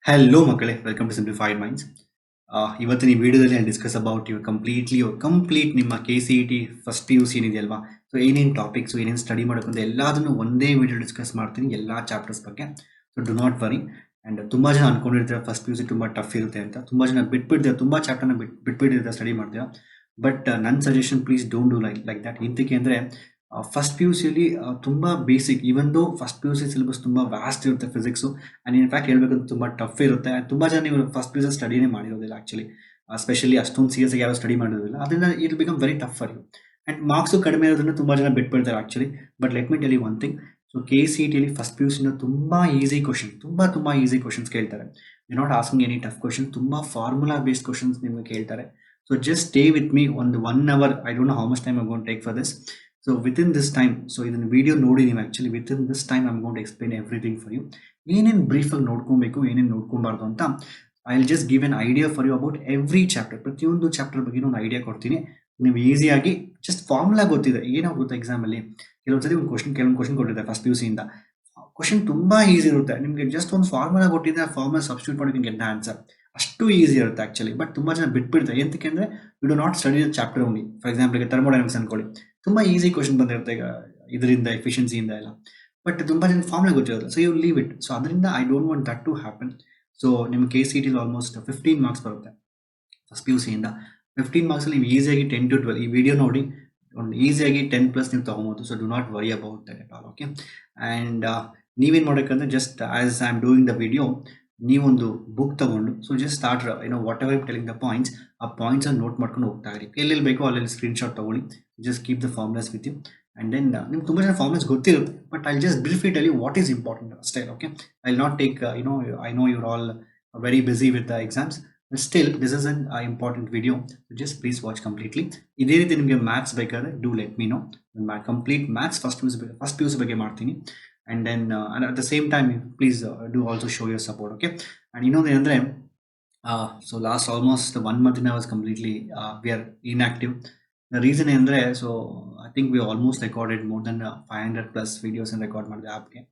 Hello ಮಕ್ಕಳೇ, welcome to simplified minds. ಇವತ್ತಿನ ಈ ವಿಡಿಯೋದಲ್ಲಿ ನಾನು ಡಿಸ್ಕಸ್ ಅಬೌಟ್ ಕಂಪ್ಲೀಟ್ ನಿಮ್ಮ KCET ಫಸ್ಟ್ PUC ಏನಿದೆಯಲ್ವಾ, ಸೊ ಏನೇನು ಟಾಪಿಕ್ಸ್ ಏನೇನು ಸ್ಟಡಿ ಮಾಡೋಕ್ಕಂತ ಎಲ್ಲದನ್ನು ಒಂದೇ ವಿಡಿಯೋ ಡಿಸ್ಕಸ್ ಮಾಡ್ತೀನಿ, ಎಲ್ಲ ಚಾಪ್ಟರ್ಸ್ ಬಗ್ಗೆ. So do not worry. And ತುಂಬ ಜನ ಅನ್ಕೊಂಡಿರ್ತಾರೆ ಫಸ್ಟ್ PUC ತುಂಬ ಟಫ್ ಇರುತ್ತೆ ಅಂತ. ತುಂಬ ಜನ ಬಿಟ್ಬಿಡ್ತಾರೆ, ತುಂಬ ಚಾಪ್ಟರ್ನ ಬಿಟ್ಬಿಟ್ಟಿರ್ತಾರೆ ಸ್ಟಡಿ ಮಾಡ್ತೀರಾ. ಬಟ್ ನನ್ನ suggestion, please don't do like that. ಇಂತಕ್ಕೆ ಅಂದರೆ ಫಸ್ಟ್ PUCಯಲ್ಲಿ ತುಂಬ basic, even though first PUC syllabus ತುಂಬ ವ್ಯಾಸ್ಟ್ ಇರುತ್ತೆ ಫಿಸಿಕ್ಸು. ಆ್ಯಂಡ್ ಇನ್ಫ್ಯಾಕ್ಟ್ ಹೇಳ್ಬೇಕಂದ್ರೆ ತುಂಬ ಟಫ್ ಇರುತ್ತೆ. ತುಂಬ ಜನ ನೀವು ಫಸ್ಟ್ PUC ಸ್ಟಡಿನೇ ಮಾಡಿರೋದಿಲ್ಲ ಆ್ಯಕ್ಚುಲಿ, ಸ್ಪೆಷಲಿ ಅಷ್ಟೊಂದು ಸೀರಿಯಸ್ ಯಾರು ಸ್ಟಡಿ ಮಾಡಿರೋದಿಲ್ಲ. ಅದರಿಂದ it become very tough for you. And marks ಕಡಿಮೆ ಇರೋದ್ರಿಂದ ತುಂಬ ಜನ ಬಿಟ್ಬಿಡ್ತಾರೆ actually. But let me tell you one thing. So KCETಯಲ್ಲಿ ಫಸ್ಟ್ PUCನ ತುಂಬ ಈಸಿ ಕ್ವಶನ್, ತುಂಬ ಈಸಿ ಕ್ವಶನ್ಸ್ ಕೇಳ್ತಾರೆ. They not asking any tough question, ತುಂಬ ಫಾರ್ಮುಲಾ ಬೇಸ್ಡ್ ಕ್ವಶನ್ಸ್ ನಿಮಗೆ ಕೇಳ್ತಾರೆ. So just stay with me ಒಂದು 1 hour. I don't know how much time I gonna take for this. So within this time, so ಇದನ್ನು video ನೋಡಿ ನೀವು actually within this time I am going to explain everything for you. ಏನೇನು ಬ್ರೀಫಾಗಿ ನೋಡ್ಕೊಬೇಕು, ಏನೇನು ನೋಡ್ಕೊಬಾರ್ದು ಅಂತ I will just give an idea for you about every chapter. ಪ್ರತಿಯೊಂದು ಚಾಪ್ಟರ್ ಬಗ್ಗೆ ಒಂದು ಐಡಿಯಾ ಕೊಡ್ತೀನಿ. ನೀವು ಈಸಿಯಾಗಿ ಜಸ್ಟ್ ಫಾರ್ಮುಲಾ ಗೊತ್ತಿದೆ, ಏನಾಗುತ್ತೆ ಎಕ್ಸಾಮಲ್ಲಿ ಕೆಲವೊಂದ್ಸತಿ ಕೆಲವೊಂದು ಕ್ವಶನ್ ಕೊಟ್ಟಿದ್ದಾರೆ ಫಸ್ಟ್ PUCಯಿಂದ. ಕ್ವಶನ್ ತುಂಬ ಈಸಿ ಇರುತ್ತೆ, ನಿಮಗೆ ಜಸ್ಟ್ ಒಂದು ಫಾರ್ಮುಲಾ ಕೊಟ್ಟಿದ್ದೆ, ಆ ಫಾರ್ಮುಲಾ ಸಬ್ಸ್ಟಿಟ್ಯೂಟ್ ಮಾಡಿ ಗೆಟ್ ದ ಆನ್ಸರ್. ಅಷ್ಟು ಈಸಿ ಇರುತ್ತೆ ಆ್ಯಕ್ಚುಲಿ. ಬಟ್ ತುಂಬ ಜನ ಬಿಟ್ಬಿಡ್ತಾರೆ, ಎಂತಕ್ಕೆ ಅಂದರೆ you do not study the chapter only. For example ಈಗ ಥರ್ಮೋಡೈನಮಿಕ್ಸ್ ಅನ್ಕೊಳ್ಳಿ, ತುಂಬ ಈಸಿ ಕ್ವಶನ್ ಬಂದಿರುತ್ತೆ ಈಗ ಇದರಿಂದ, ಎಫಿಷಿಯನ್ಸಿಯಿಂದ ಎಲ್ಲ. ಬಟ್ ತುಂಬ ಜನ ಫಾರ್ಮುಲಾ ಗೊತ್ತಿರೋದು, so you leave it. So ಅದರಿಂದ I don't want that to happen. So ನಿಮ್ಮ KCETಲಿ ಆಲ್ಮೋಸ್ಟ್ 15 ಮಾರ್ಕ್ಸ್ ಬರುತ್ತೆ ಫಸ್ಟ್ PUCಯಿಂದ. 15 ಮಾರ್ಕ್ಸಲ್ಲಿ ನೀವು ಈಸಿಯಾಗಿ 10 to 12 ಈ ವಿಡಿಯೋ ನೋಡಿ ಒಂದು ಈಸಿಯಾಗಿ 10+ ನೀವು ತೊಗೊಬೋದು. So do not worry about that at all. Okay. And ನೀವೇನು ಮಾಡೋಕ್ಕಂದ್ರೆ just as I am doing the video, ನೀವೊಂದು ಬುಕ್ ತಗೊಂಡು, so just start whatever telling the points, ಆ ಪಾಯಿಂಟ್ಸನ್ನು ನೋಟ್ ಮಾಡ್ಕೊಂಡು ಹೋಗ್ತಾ ಇರಿ. ಎಲ್ಲೆಲ್ಲಿ ಬೇಕೋ ಅಲ್ಲೆಲ್ಲಿ ಸ್ಕ್ರೀನ್ಶಾಟ್ ತೊಗೊಳ್ಳಿ. Just keep the formulas with you. And then ನಿಮ್ಗೆ ತುಂಬ ಜನ ಫಾರ್ಮುಲಾಸ್ ಗೊತ್ತಿರುತ್ತೆ, but I just briefly tell you what is important ಅಷ್ಟೇ. Okay. I will not take I know you're all very busy with the exams, but still this is an important video. Just please watch completely. ಇದೇ ರೀತಿ ನಿಮಗೆ maths ಬೇಕಾದ್ರೆ do let me know. Complete maths first PUC ಬಗ್ಗೆ ಮಾಡ್ತೀನಿ. And then and at the same time, please do also show your support. Okay. And ಏನಂದ್ರೆ so last almost 1 month I was completely we are inactive. The reason ಏನಂದ್ರೆ, so I think we almost recorded more than 500+ videos and record ಮಾಡಿದೆ ಆಪ್ಗೆ.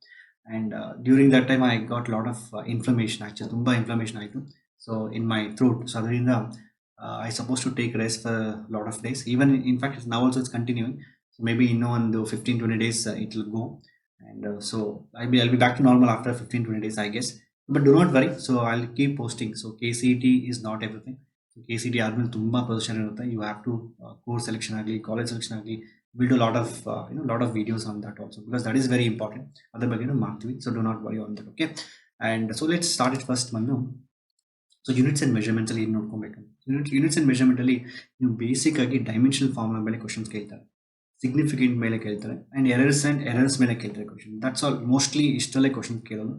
And during that time I got a lot of inflammation. Actually ತುಂಬ inflammation ಆಯಿತು, so in my throat. So ಅದರಿಂದ I supposed to take rest for a lot of days. Even in fact now also it's continuing. So maybe ಒಂದು 15-20 days it will go. And so I'll be back to normal after 15-20 days, I guess. But do not worry. So I'll keep posting. So KCET is not everything. So KCET ಆದ್ಮೇಲೆ ತುಂಬ position ಇರುತ್ತೆ. You have to course selection ಆಗಲಿ, college selection ಆಗಲಿ, we'll do a lot of videos on that also, because that is very important. ಅದ್ರ ಬಗ್ಗೆನೂ ಮಾಡ್ತೀವಿ. So do not worry on that. Okay. And so let's start it first ಬಂದು. So units and ಮೆಷರ್ಮೆಂಟ್ಸಲ್ಲಿ ಏನು ನೋಡ್ಕೊಬೇಕು. Units and ಮೆಷರ್ಮೆಂಟಲ್ಲಿ ನೀವು basic ಆಗಿ ಡೈಮೆನ್ಷನಲ್ ಫಾರ್ಮುಲಾ ಮೇಲೆ ಕ್ವಶನ್ಸ್ ಕೇಳ್ತಾರೆ, ಸಿಗ್ನಿಫಿಕೆಂಟ್ ಮೇಲೆ ಕೇಳ್ತಾರೆ, ಆ್ಯಂಡ್ ಎರರ್ಸ್ ಮೇಲೆ ಕೇಳ್ತಾರೆ ಕ್ವಶನ್. That's all. ಮೋಸ್ಟ್ಲಿ ಇಷ್ಟಲ್ಲೇ ಕ್ವಶನ್ ಕೇಳೋದು.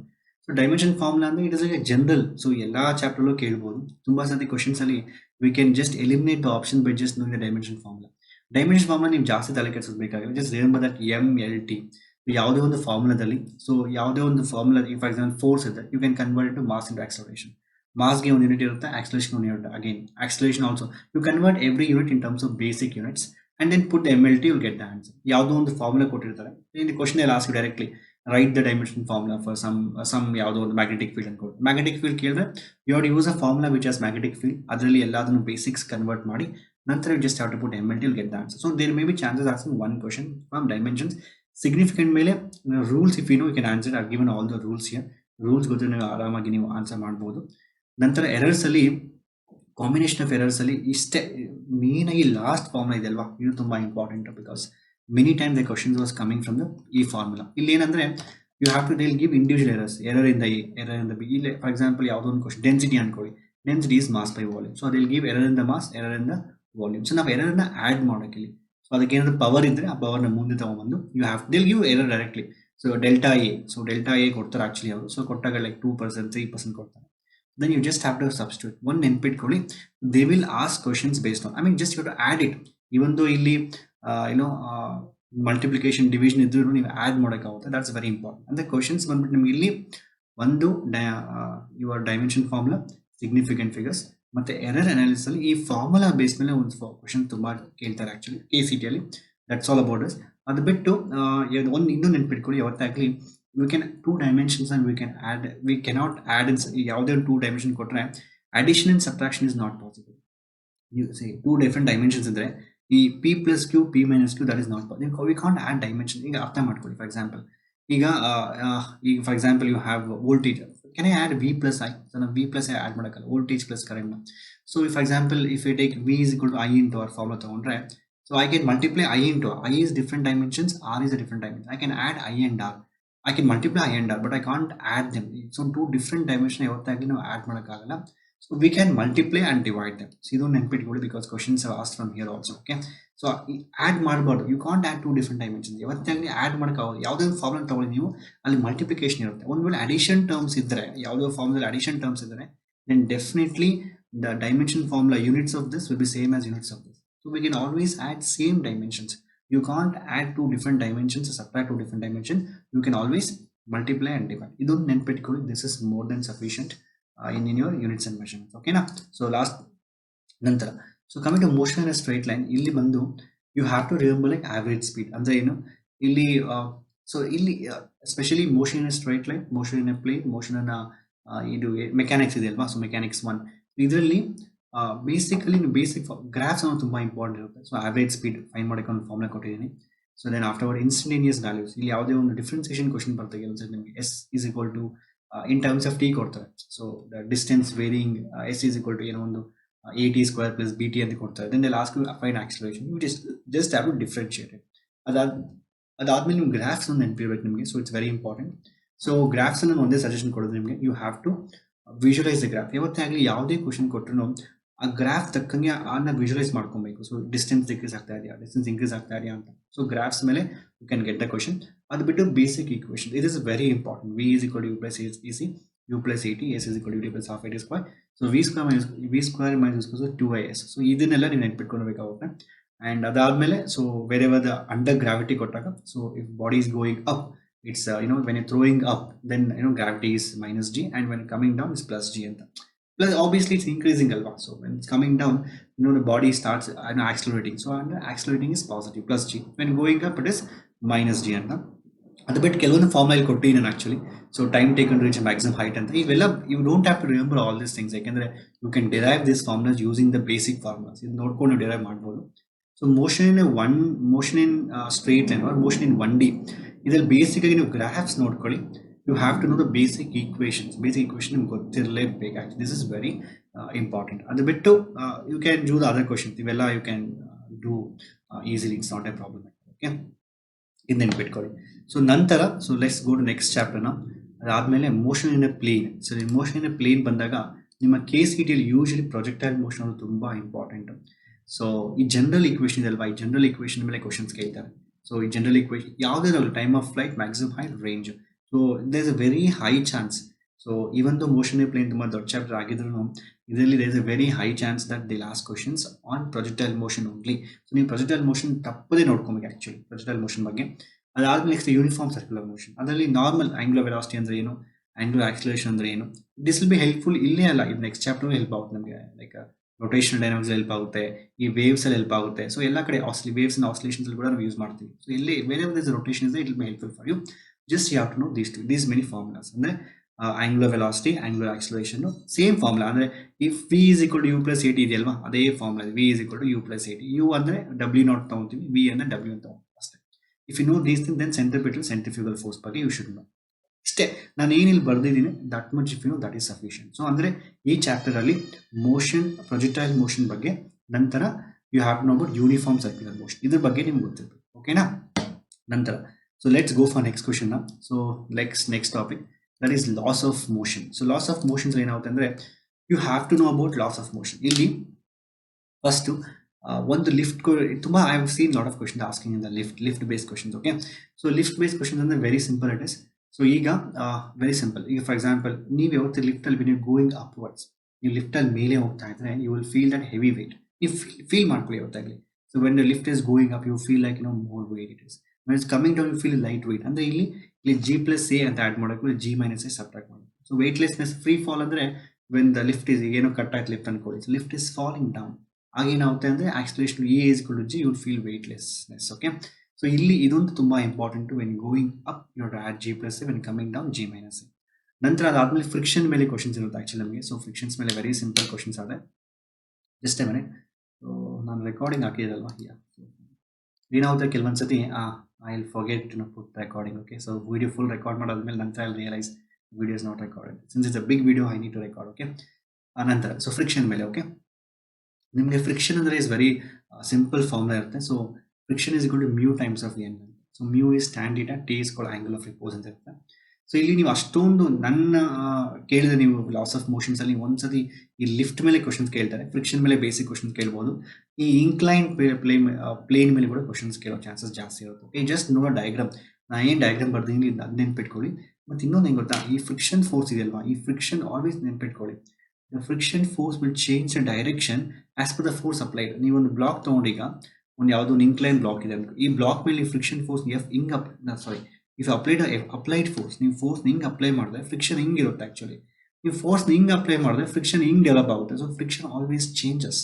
ಸೊ ಡೈಮೆನ್ಷನ್ ಫಾರ್ಮುಲಾ ಅಂದರೆ it is a general. So ಎಲ್ಲ ಚಾಪ್ಟರ್ಲ್ಲೂ ಕೇಳ್ಬೋದು. ತುಂಬ ಸರ್ತಿ ಕ್ವಶನ್ಸಲ್ಲಿ we can just eliminate the option by just knowing the dimension formula. Dimension formula ನೀವು ಜಾಸ್ತಿ ತಲೆ ಕೆಡಿಸೋದ್ಬೇಕಾಗಿಲ್ಲ. ಜಸ್ಟ್ ರಿಮೆಂಬರ್ ದಟ್ MLT ಯಾವುದೇ ಒಂದು ಫಾರ್ಮುಲಾದಲ್ಲಿ, ಸೊ ಯಾವುದೇ ಒಂದು ಫಾರ್ಮುಲಾ, ಫಾರ್ ಎಕ್ಸಾಂಪಲ್ ಫೋರ್ಸ್ ಇದೆ, you can convert it to mass into acceleration. ಮಾಸ್ಗೆ ಒಂದು ಯೂನಿಟ್ ಇರುತ್ತೆ, ಆಕ್ಸಲರೇಷನ್ ಒಂದು unit. Again acceleration also you convert every unit in terms of basic units. And then put the MLT, you'll get the answer. ಯಾವುದೋ ಒಂದು formula ಕೊಟ್ಟಿರ್ತಾರೆ, in the question they'll ask you directly write the dimension formula for some ಯಾವುದೋ ಒಂದು magnetic field ಅನ್ಕೊಳ್ಳಿ. Magnetic field ಕೇಳಿದ್ರೆ you have to use a formula which has magnetic field. ಅದರಲ್ಲಿ ಎಲ್ಲದನ್ನು basics convert ಮಾಡಿ ನಂತರ you just have to put MLT, you'll get the answer. So there may be chances asking one question from dimensions. Significant ಮೇಲೆ rules, if you know you can answer. I've given all the rules here. Rules ಗೊತ್ತಿದ್ರೆ ನೀವು ಆರಾಮಾಗಿ ನೀವು answer ಮಾಡ್ಬೋದು. ನಂತರ ಎರರ್ಸಲ್ಲಿ, combination of ಎರರ್ಸಲ್ಲಿ ಇಷ್ಟೇ main ಆಗಿ last formula ಇದೆ ಅಲ್ವಾ, ಇದು ತುಂಬ important. Because many time the questions was coming from the ಈ ಫಾರ್ಮುಲಾ. ಇಲ್ಲಿ ಏನಂದರೆ you have to give individual errors. Error ಇಂದ ಎ, ಎರರ್ ಇಂದ ಬಿ. ಇಲ್ಲಿ ಫಾರ್ ಎಕ್ಸಾಂಪಲ್ ಯಾವುದೋ ಒಂದು ಕ್ವಶನ್ ಡೆನ್ಸಿಟಿ ಅನ್ಕೊಳ್ಳಿ, density is mass by volume. So that'll give error ಇಂದ ಮಾಸ್, ಎರರ್ ಇಂದ ವಾಲ್ಯೂಮ್. ಸೊ ನಾವು ಎರರನ್ನ ಆ್ಯಡ್ ಮಾಡೋಕ್ಕಿಲ್ಲಿ. ಸೊ ಅದಕ್ಕೆ ಏನಾದರೂ ಪವರ್ ಇದ್ದರೆ ಆ ಪವರ್ನ ಮುಂದೆ ತೊಗೊಂಬಂದು ದಿಲ್ give error directly. So delta A, so delta A ಕೊಡ್ತಾರೆ ಆ್ಯಕ್ಚುಲಿ ಅವರು. ಸೊ ಕೊಟ್ಟಾಗ ಲೈಕ್ 2%, 3% ಕೊಡ್ತಾರೆ. Then you just have to substitute. One ನೆನ್ಪಿಟ್ಕೊಳ್ಳಿ, they will ask questions based on, I mean just you have to add it. Even though ಇಲ್ಲಿ multiplication division ಇದ್ರೂ ನೀವು add ಮಾಡೋಕ್ಕಾಗುತ್ತೆ. That's very important. ಅಂದರೆ questions ಬಂದ್ಬಿಟ್ಟು ನಿಮಗೆ ಇಲ್ಲಿ ಒಂದು your dimension formula, significant figures ಮತ್ತು ಎರರ್ ಅನಾಲಿಸಿಸಲ್ಲಿ ಈ ಫಾರ್ಮುಲಾ ಬೇಸ್ ಮೇಲೆ ಒಂದು ಕ್ವಶನ್ ತುಂಬ ಕೇಳ್ತಾರೆ ಆ್ಯಕ್ಚುಲಿ KCETಯಲ್ಲಿ. That's all about us. ಅದು ಬಿಟ್ಟು ಒಂದು ಇನ್ನೂ ನೆನ್ಪಿಟ್ಕೊಳ್ಳಿ, ಯಾವತ್ತಾಗಲಿ we can 2 dimensions and we cannot add in ಯಾವುದೇ 2 dimension ಕೊಟ್ರೆ addition and subtraction is not possible. You say 2 different dimensions ಇದ್ರೆ ಈ p plus q p minus q that is not possible. We can't add dimension. ಈಗ ಅರ್ಥ ಮಾಡ್ಕೊಳ್ಳಿ. For example, ಈಗ for example you have voltage. Can I add v plus I? So now v plus I add ಮಾಡಕಲ್ಲ, voltage plus current. So if for example if we take v is equal to I into our formula ತಗೊಂಡ್ರೆ, so I can multiply I into R. I is different dimensions, R is a different dimension. I can add I and R. I can multiply I and R, but I can't add them. So 2 different dimensions ಯಾವತ್ತಾಗಿ ನಾವು add ಮಾಡಕ್ಕಾಗಲ್ಲ. So we can multiply and divide them. So ಇದೊಂದು ನೆನಪಿಟ್ಕೊಳ್ಳಿ, because questions are asked from here also. Okay, so add ಮಾಡಬಾರ್ದು. You can't add 2 different dimensions. ಯಾವತ್ತಾಗಿ add ಮಾಡಕ್ಕಾಗಲ್ಲ. ಯಾವುದೇ ಒಂದು formula ತಗೊಳ್ಳಿ ನೀವು, ಅಲ್ಲಿ ಮಲ್ಟಿಪ್ಲಿಕೇಶನ್ ಇರುತ್ತೆ. ಒಂದು ವೇಳೆ ಅಡಿಷನ್ ಟರ್ಮ್ಸ್ ಇದ್ರೆ, ಯಾವುದೋ ಫಾರ್ಮುಲಾ ಅಡಿಷನ್ ಟರ್ಮ್ಸ್ ಇದ್ರೆ, then definitely the dimension formula units of this will be same as units of this. So we can always add same dimensions. You can't add 2 different dimensions or subtract 2 different dimensions. You can always multiply and divide. ಇದೊಂದು ನೆನಪಿಟ್ಕೊಳ್ಳಿ. This is more than sufficient in your units and measurements. Okay na? So last ನಂತರ, so coming to motion in a straight line, ಇಲ್ಲಿ ಬಂದು you have to remember like average speed ಅಂದ್ರೆ ಏನು ಇಲ್ಲಿ. so ಇಲ್ಲಿ especially motion in a straight line, motion in a plane, motion in a ಇದು mechanics ಇದೆ ಅಲ್ವಾ. ಸೊ ಮೆಕ್ಯಾನಿಕ್ಸ್ 1 ಇದರಲ್ಲಿ ಬೇಸಿಕಲಿ ಬೇಸಿಕ್ ಗ್ರಾಫ್ಸ್ ಅನ್ನೋದು ತುಂಬ ಇಂಪಾರ್ಟೆಂಟ್ ಇರುತ್ತೆ. ಸೊ ಆವ್ರೇಜ್ ಸ್ಪೀಡ್ ಫೈನ್ ಮಾಡೋಕ್ಕೆ ಒಂದು ಫಾರ್ಮುಲಾ ಕೊಟ್ಟಿದ್ದೀನಿ. ಸೊ ದೆನ್ ಆಫ್ಟರ್ವರ್ಡ್ ಇನ್ಸ್ಟಂಟೇನಿಯಸ್ ವ್ಯಾಲ್ಯೂಸ್, ಇಲ್ಲಿ ಯಾವುದೇ ಒಂದು ಡಿಫ್ರೆನ್ಸಿಯೇಷನ್ ಕ್ವಶನ್ ಬರ್ತಾರೆ ಒಂದ್ಸರಿ ನಿಮಗೆ S is equal to in terms of t ಕೊಡ್ತಾರೆ. So the distance varying S is equal to ಏನೋ ಒಂದು AT square plus BT ಅಂತ ಕೊಡ್ತಾರೆ. Then they'll ask you find acceleration. You just have to differentiate it. ಅದಾದ್ಮೇಲೆ ನೀವು graphs ಒಂದು ನೆನಪಿರ್ಬೇಕು ನಿಮಗೆ. So it's very important. So graphs ಅನ್ನು ಒಂದೇ ಸಜೆಷನ್ ಕೊಡೋದು ನಿಮಗೆ, you have to visualise the graph. ಯಾವತ್ತೇ ಆಗಲಿ ಯಾವುದೇ ಕ್ವಶನ್ ಕೊಟ್ಟರು ಆ ಗ್ರಾಫ್ ತಕ್ಕಂಗೆ ಅದನ್ನ ವಿಜುವಲೈಸ್ ಮಾಡ್ಕೊಬೇಕು. ಸೊ ಡಿಸ್ಟೆನ್ಸ್ ಡಿಕ್ರೀಸ್ ಆಗ್ತಾ ಇದೆಯಾ, ಡಿಸ್ಟೆನ್ಸ್ ಇನ್ಕ್ರೀಸ್ ಆಗ್ತಾ ಇದೆಯಾ ಅಂತ. ಸೊ ಗ್ರಾಫ್ಸ್ ಮೇಲೆ you can get the question. ಅದು ಬಿಟ್ಟು basic equation, it is very important. V is equal to U plus AC, U plus AT, S is equal to U plus half AT square. So V square minus 2IS. So ಇದನ್ನೆಲ್ಲ ನೀವು ನೆನ್ಪಿಟ್ಕೊಳ್ಬೇಕಾಗುತ್ತೆ. And ಅದಾದಮೇಲೆ so wherever the under gravity ಕೊಟ್ಟಾಗ, so if body is going up, it's when you're throwing up, then gravity is minus g, and when coming down is plus g anta. Plus obviously it's increasing alva. So when it's coming down, the body starts accelerating. So accelerating is positive, plus g. When going up, it is minus g anta. ಅದು ಬಿಟ್ಟು ಕೆಲವೊಂದು formula ಇಲ್ಲಿ ಕೊಟ್ಟಿದ್ದೀನಿ ನಾನು actually. So time taken reach maximum height ಅಂತ, ಇವೆಲ್ಲ you don't have to remember all this things. ಯಾಕೆಂದರೆ you can derive this formulas using the basic formulas. ಇದು ನೋಡ್ಕೊಂಡು ನೀವು ಡಿರೈವ್ ಮಾಡ್ಬೋದು. So motion in straight line or motion in 1D, ಇದರಲ್ಲಿ ಬೇಸಿಕಾಗಿ ನೀವು ಗ್ರಾಫ್ಸ್ ನೋಡ್ಕೊಳ್ಳಿ. You have to know the basic equations. Basic equation ನಿಮ್ಗೆ ಗೊತ್ತಿರಲೇಬೇಕು actually. This is very important. ಅದು ಬಿಟ್ಟು you can do the other questions. ಇವೆಲ್ಲ you can do easily, it's not a problem. Okay, ಇದು ನೆನ್ಪಿಟ್ಕೊಳ್ಳಿ. ಸೊ ನಂತರ so let's go to next ಚಾಪ್ಟರ್ನ. ಅದಾದಮೇಲೆ motion in a plane. So motion in a plane ಬಂದಾಗ ನಿಮ್ಮ KCETಯಲ್ಲಿ ಯೂಶಲಿ ಪ್ರೊಜೆಕ್ಟೈಲ್ ಮೋಷನ್ ಅದು ತುಂಬ ಇಂಪಾರ್ಟೆಂಟು. ಸೊ ಈ ಜನರಲ್ ಈಕ್ವೇಷನ್ ಇದೆ ಅಲ್ವಾ, ಈ ಜನರಲ್ ಈಕ್ವೇಷನ್ ಮೇಲೆ ಕ್ವಶನ್ಸ್ ಕೇಳ್ತಾರೆ. ಸೊ ಈ ಜನರಲ್ ಈಕ್ವೇಷನ್ ಯಾವುದೇ time of flight, maximum height, range. So there is a very high chance. So even though motion in plane ತುಂಬ ದೊಡ್ಡ ಚಾಪ್ಟರ್ ಆಗಿದ್ರು ಇದರಲ್ಲಿ there is a very high chance that the last questions on projectile motion only. So ನೀವು projectile motion ತಪ್ಪದೇ ನೋಡ್ಕೊಬೇಕು actually projectile motion ಬಗ್ಗೆ. ಅದಾದ್ಮೇಲೆ next uniform circular motion. ಅದರಲ್ಲಿ ನಾರ್ಮಲ್ ಆಂಗ್ಯುಲರ್ ವೆಲಾಸಿಟಿ ಅಂದರೆ ಏನು, ಆಂಗ್ಯುಲರ್ ಆಕ್ಸಿಲರೇಷನ್ ಅಂದರೆ ಏನು, ದಿಸ್ ವಿಲ್ ಬಿ ಹೆಲ್ಪ್ಫುಲ್. ಇಲ್ಲೇ ಅಲ್ಲ, ಇದು ನೆಕ್ಸ್ಟ್ ಚಾಪ್ಟರ್ ಹೆಲ್ಪ್ ಆಗುತ್ತೆ ನಮಗೆ. ಲೈಕ್ ರೊಟೇಷನಲ್ ಡೈನಾಮಿಕ್ಸ್ ಹೆಲ್ಪ್ ಆಗುತ್ತೆ, ಈ ವೇವ್ಸ್ ಅಲ್ಲಿ ಹೆಲ್ಪ್ ಆಗುತ್ತೆ. ಸೊ ಎಲ್ಲ ಕಡೆ ವೇವ್ಸ್ ಅಂಡ್ ಆಸಿಲೇಷನ್ಸ್ ಕೂಡ ನಾವು ಯೂಸ್ ಮಾಡ್ತೀವಿ. ಸೊ ಇಲ್ಲಿ where this rotation is it will be helpful for you. Just you have to know these many formulas. ಅಂದರೆ angular velocity, angular acceleration same formula. ಅಂದರೆ if V is equal to U plus AT ಇದೆಯಲ್ವಾ, ಅದೇ formula. V is equal to U plus AT. U ಅಂದರೆ W0 ತಗೊಂತೀವಿ, V ಅಂದರೆ W ಅಂತ ಅಷ್ಟೇ. If you know these thing, then centripetal centrifugal force ಬಗ್ಗೆ you should know. ಇಷ್ಟೇ ನಾನು ಏನಿಲ್ಲಿ ಬರ್ದಿದ್ದೀನಿ, that much if you know that is sufficient. So ಅಂದರೆ ಈ ಚಾಪ್ಟರಲ್ಲಿ ಮೋಷನ್, ಪ್ರೊಜೆಕ್ಟೈಲ್ ಮೋಷನ್ ಬಗ್ಗೆ, ನಂತರ you have to know about uniform circular motion, ಇದ್ರ ಬಗ್ಗೆ ನಿಮ್ಗೆ ಗೊತ್ತಿರಬೇಕು. ಓಕೆನಾ? ನಂತರ so let's go for next question. So next topic that is laws of motion. So laws of motions ಏನಾಗುತ್ತೆ ಅಂದರೆ you have to know about laws of motion. ಇಲ್ಲಿ first ಒಂದು ಲಿಫ್ಟ್ ತುಂಬ I have seen lot of questions asking in the lift based questions. Okay, so lift based questions ಅಂದರೆ very simple it is. So ಈಗ very simple. ಈಗ for example ನೀವು ಯಾವತ್ತು ಲಿಫ್ಟಲ್ಲಿ ನೀವು going upwards, ನೀವು ಲಿಫ್ಟಲ್ಲಿ ಮೇಲೆ ಹೋಗ್ತಾ ಇದ್ರೆ you will feel that heavy weight. ನೀವು ಫೀಲ್ ಮಾಡ್ಕೊಳ್ಳಿ ಯಾವತ್ತಾಗಲಿ. So when the lift is going up you feel like more weight it is. When it's coming down you feel light weight. ಅಂದರೆ ಇಲ್ಲಿ G+A ಅಂತ ಆ್ಯಡ್ ಮಾಡೋಕ್ಕೂ G-A subtract ಮಾಡಬೇಕು. So weightlessness free fall ಅಂದರೆ when the lift is ಏನೋ cut ಆಯ್ತು lift ಅನ್ಕೊಳ್ಳಿ, so lift is falling down. ಆಗೇನಾಗುತ್ತೆ ಅಂದರೆ acceleration E is equal to G, you will feel weightlessness. Okay, so ಇಲ್ಲಿ ಇದೊಂದು ತುಂಬಾ important. When going up you add G plus when coming down G minus. ನಂತರ ಅದಾದ್ಮೇಲೆ friction ಮೇಲೆ questions ಇರುತ್ತೆ actually ನಮಗೆ. ಸೊ ಫ್ರಿಕ್ಷನ್ಸ್ ಮೇಲೆ ವೆರಿ ಸಿಂಪಲ್ ಕ್ವಶನ್ಸ್ ಆದ್ರೆ ಜಸ್ಟ್ ಎ ಮಿನಿಟ್. ಸೊ ನಾನು ರೆಕಾರ್ಡಿಂಗ್ ಹಾಕಿದಲ್ವಾ, ಏನಾಗುತ್ತೆ ಕೆಲವೊಂದ್ಸತಿ I will forget to put recording. Okay, so video full record ಮಾಡೋದ್ಮೇಲೆ ನಂತರ I realise video is not recorded. Since it's a big video I need to record. Okay, ನಂತರ so friction ಮೇಲೆ okay, ನಿಮಗೆ friction ಅಂದರೆ is very simple formula ಇರುತ್ತೆ. So friction is equal to mu times of N. So mu is tan theta, T is called angle of repose ಅಂತ ಇರುತ್ತೆ. So ಇಲ್ಲಿ ನೀವು ಅಷ್ಟೊಂದು ನನ್ನ ಕೇಳಿದ್ರೆ ನೀವು ಲಾಸ್ ಆಫ್ ಮೋಷನ್ಸ್ ಅಲ್ಲಿ ಒಂದ್ಸತಿ ಈ ಲಿಫ್ಟ್ ಮೇಲೆ ಕ್ವಶನ್ಸ್ ಕೇಳ್ತಾರೆ, ಫ್ರಿಕ್ಷನ್ ಮೇಲೆ ಬೇಸಿಕ್ ಕ್ವಶನ್ಸ್ ಕೇಳ್ಬೋದು, ಈ ಇನ್ಕ್ಲೈನ್ ಪ್ಲೇನ್ ಮೇಲೆ ಕೂಡ ಕ್ವಶನ್ಸ್ ಕೇಳೋ ಚಾನ್ಸಸ್ ಜಾಸ್ತಿ ಇರುತ್ತೆ. ಈ ಜಸ್ಟ್ ನೋ ಡಯಾಗ್ರಾಮ್, ನಾ ಏನು ಡಯಾಗ್ರಾಮ್ ಬರ್ತೀನಿ ಅದು ನೆನ್ಪಿಟ್ಕೊಳ್ಳಿ. ಮತ್ತು ಇನ್ನೊಂದು ಹೆಂಗೆ ಗೊತ್ತಾ, ಈ ಫ್ರಿಕ್ಷನ್ ಫೋರ್ಸ್ ಇದೆಯಲ್ವಾ, ಈ ಫ್ರಿಕ್ಷನ್ ಆಲ್ವೇಸ್ ನೆನ್ಪಿಟ್ಕೊಳ್ಳಿ. The friction force will change the direction as per the force applied. ನೀವೊಂದು ಬ್ಲಾಕ್ ತೊಗೊಂಡೀಗ ಒಂದು ಯಾವುದೋ ಒಂದು ಇನ್ಕ್ಲೈನ್ ಬ್ಲಾಕ್ ಇದೆ ಅಂತ, ಈ ಬ್ಲಾಕ್ ಮೇಲೆ friction force if applied force, ನೀವು ಫೋರ್ಸ್ ಹಿಂಗೆ ಅಪ್ಲೈ ಮಾಡಿದ್ರೆ ಫ್ರಿಕ್ಷನ್ ಹಿಂಗಿರುತ್ತೆ. ಆಕ್ಚುಲಿ ನೀವು ಫೋರ್ಸ್ ಹಿಂಗೆ ಅಪ್ಲೈ ಮಾಡಿದ್ರೆ ಫ್ರಿಕ್ಷನ್ ಹಿಂಗೆ ಡೆವಲಪ್ ಆಗುತ್ತೆ. ಸೊ ಫ್ರಿಕ್ಷನ್ ಆಲ್ವೇಸ್ ಚೇಂಜಸ್,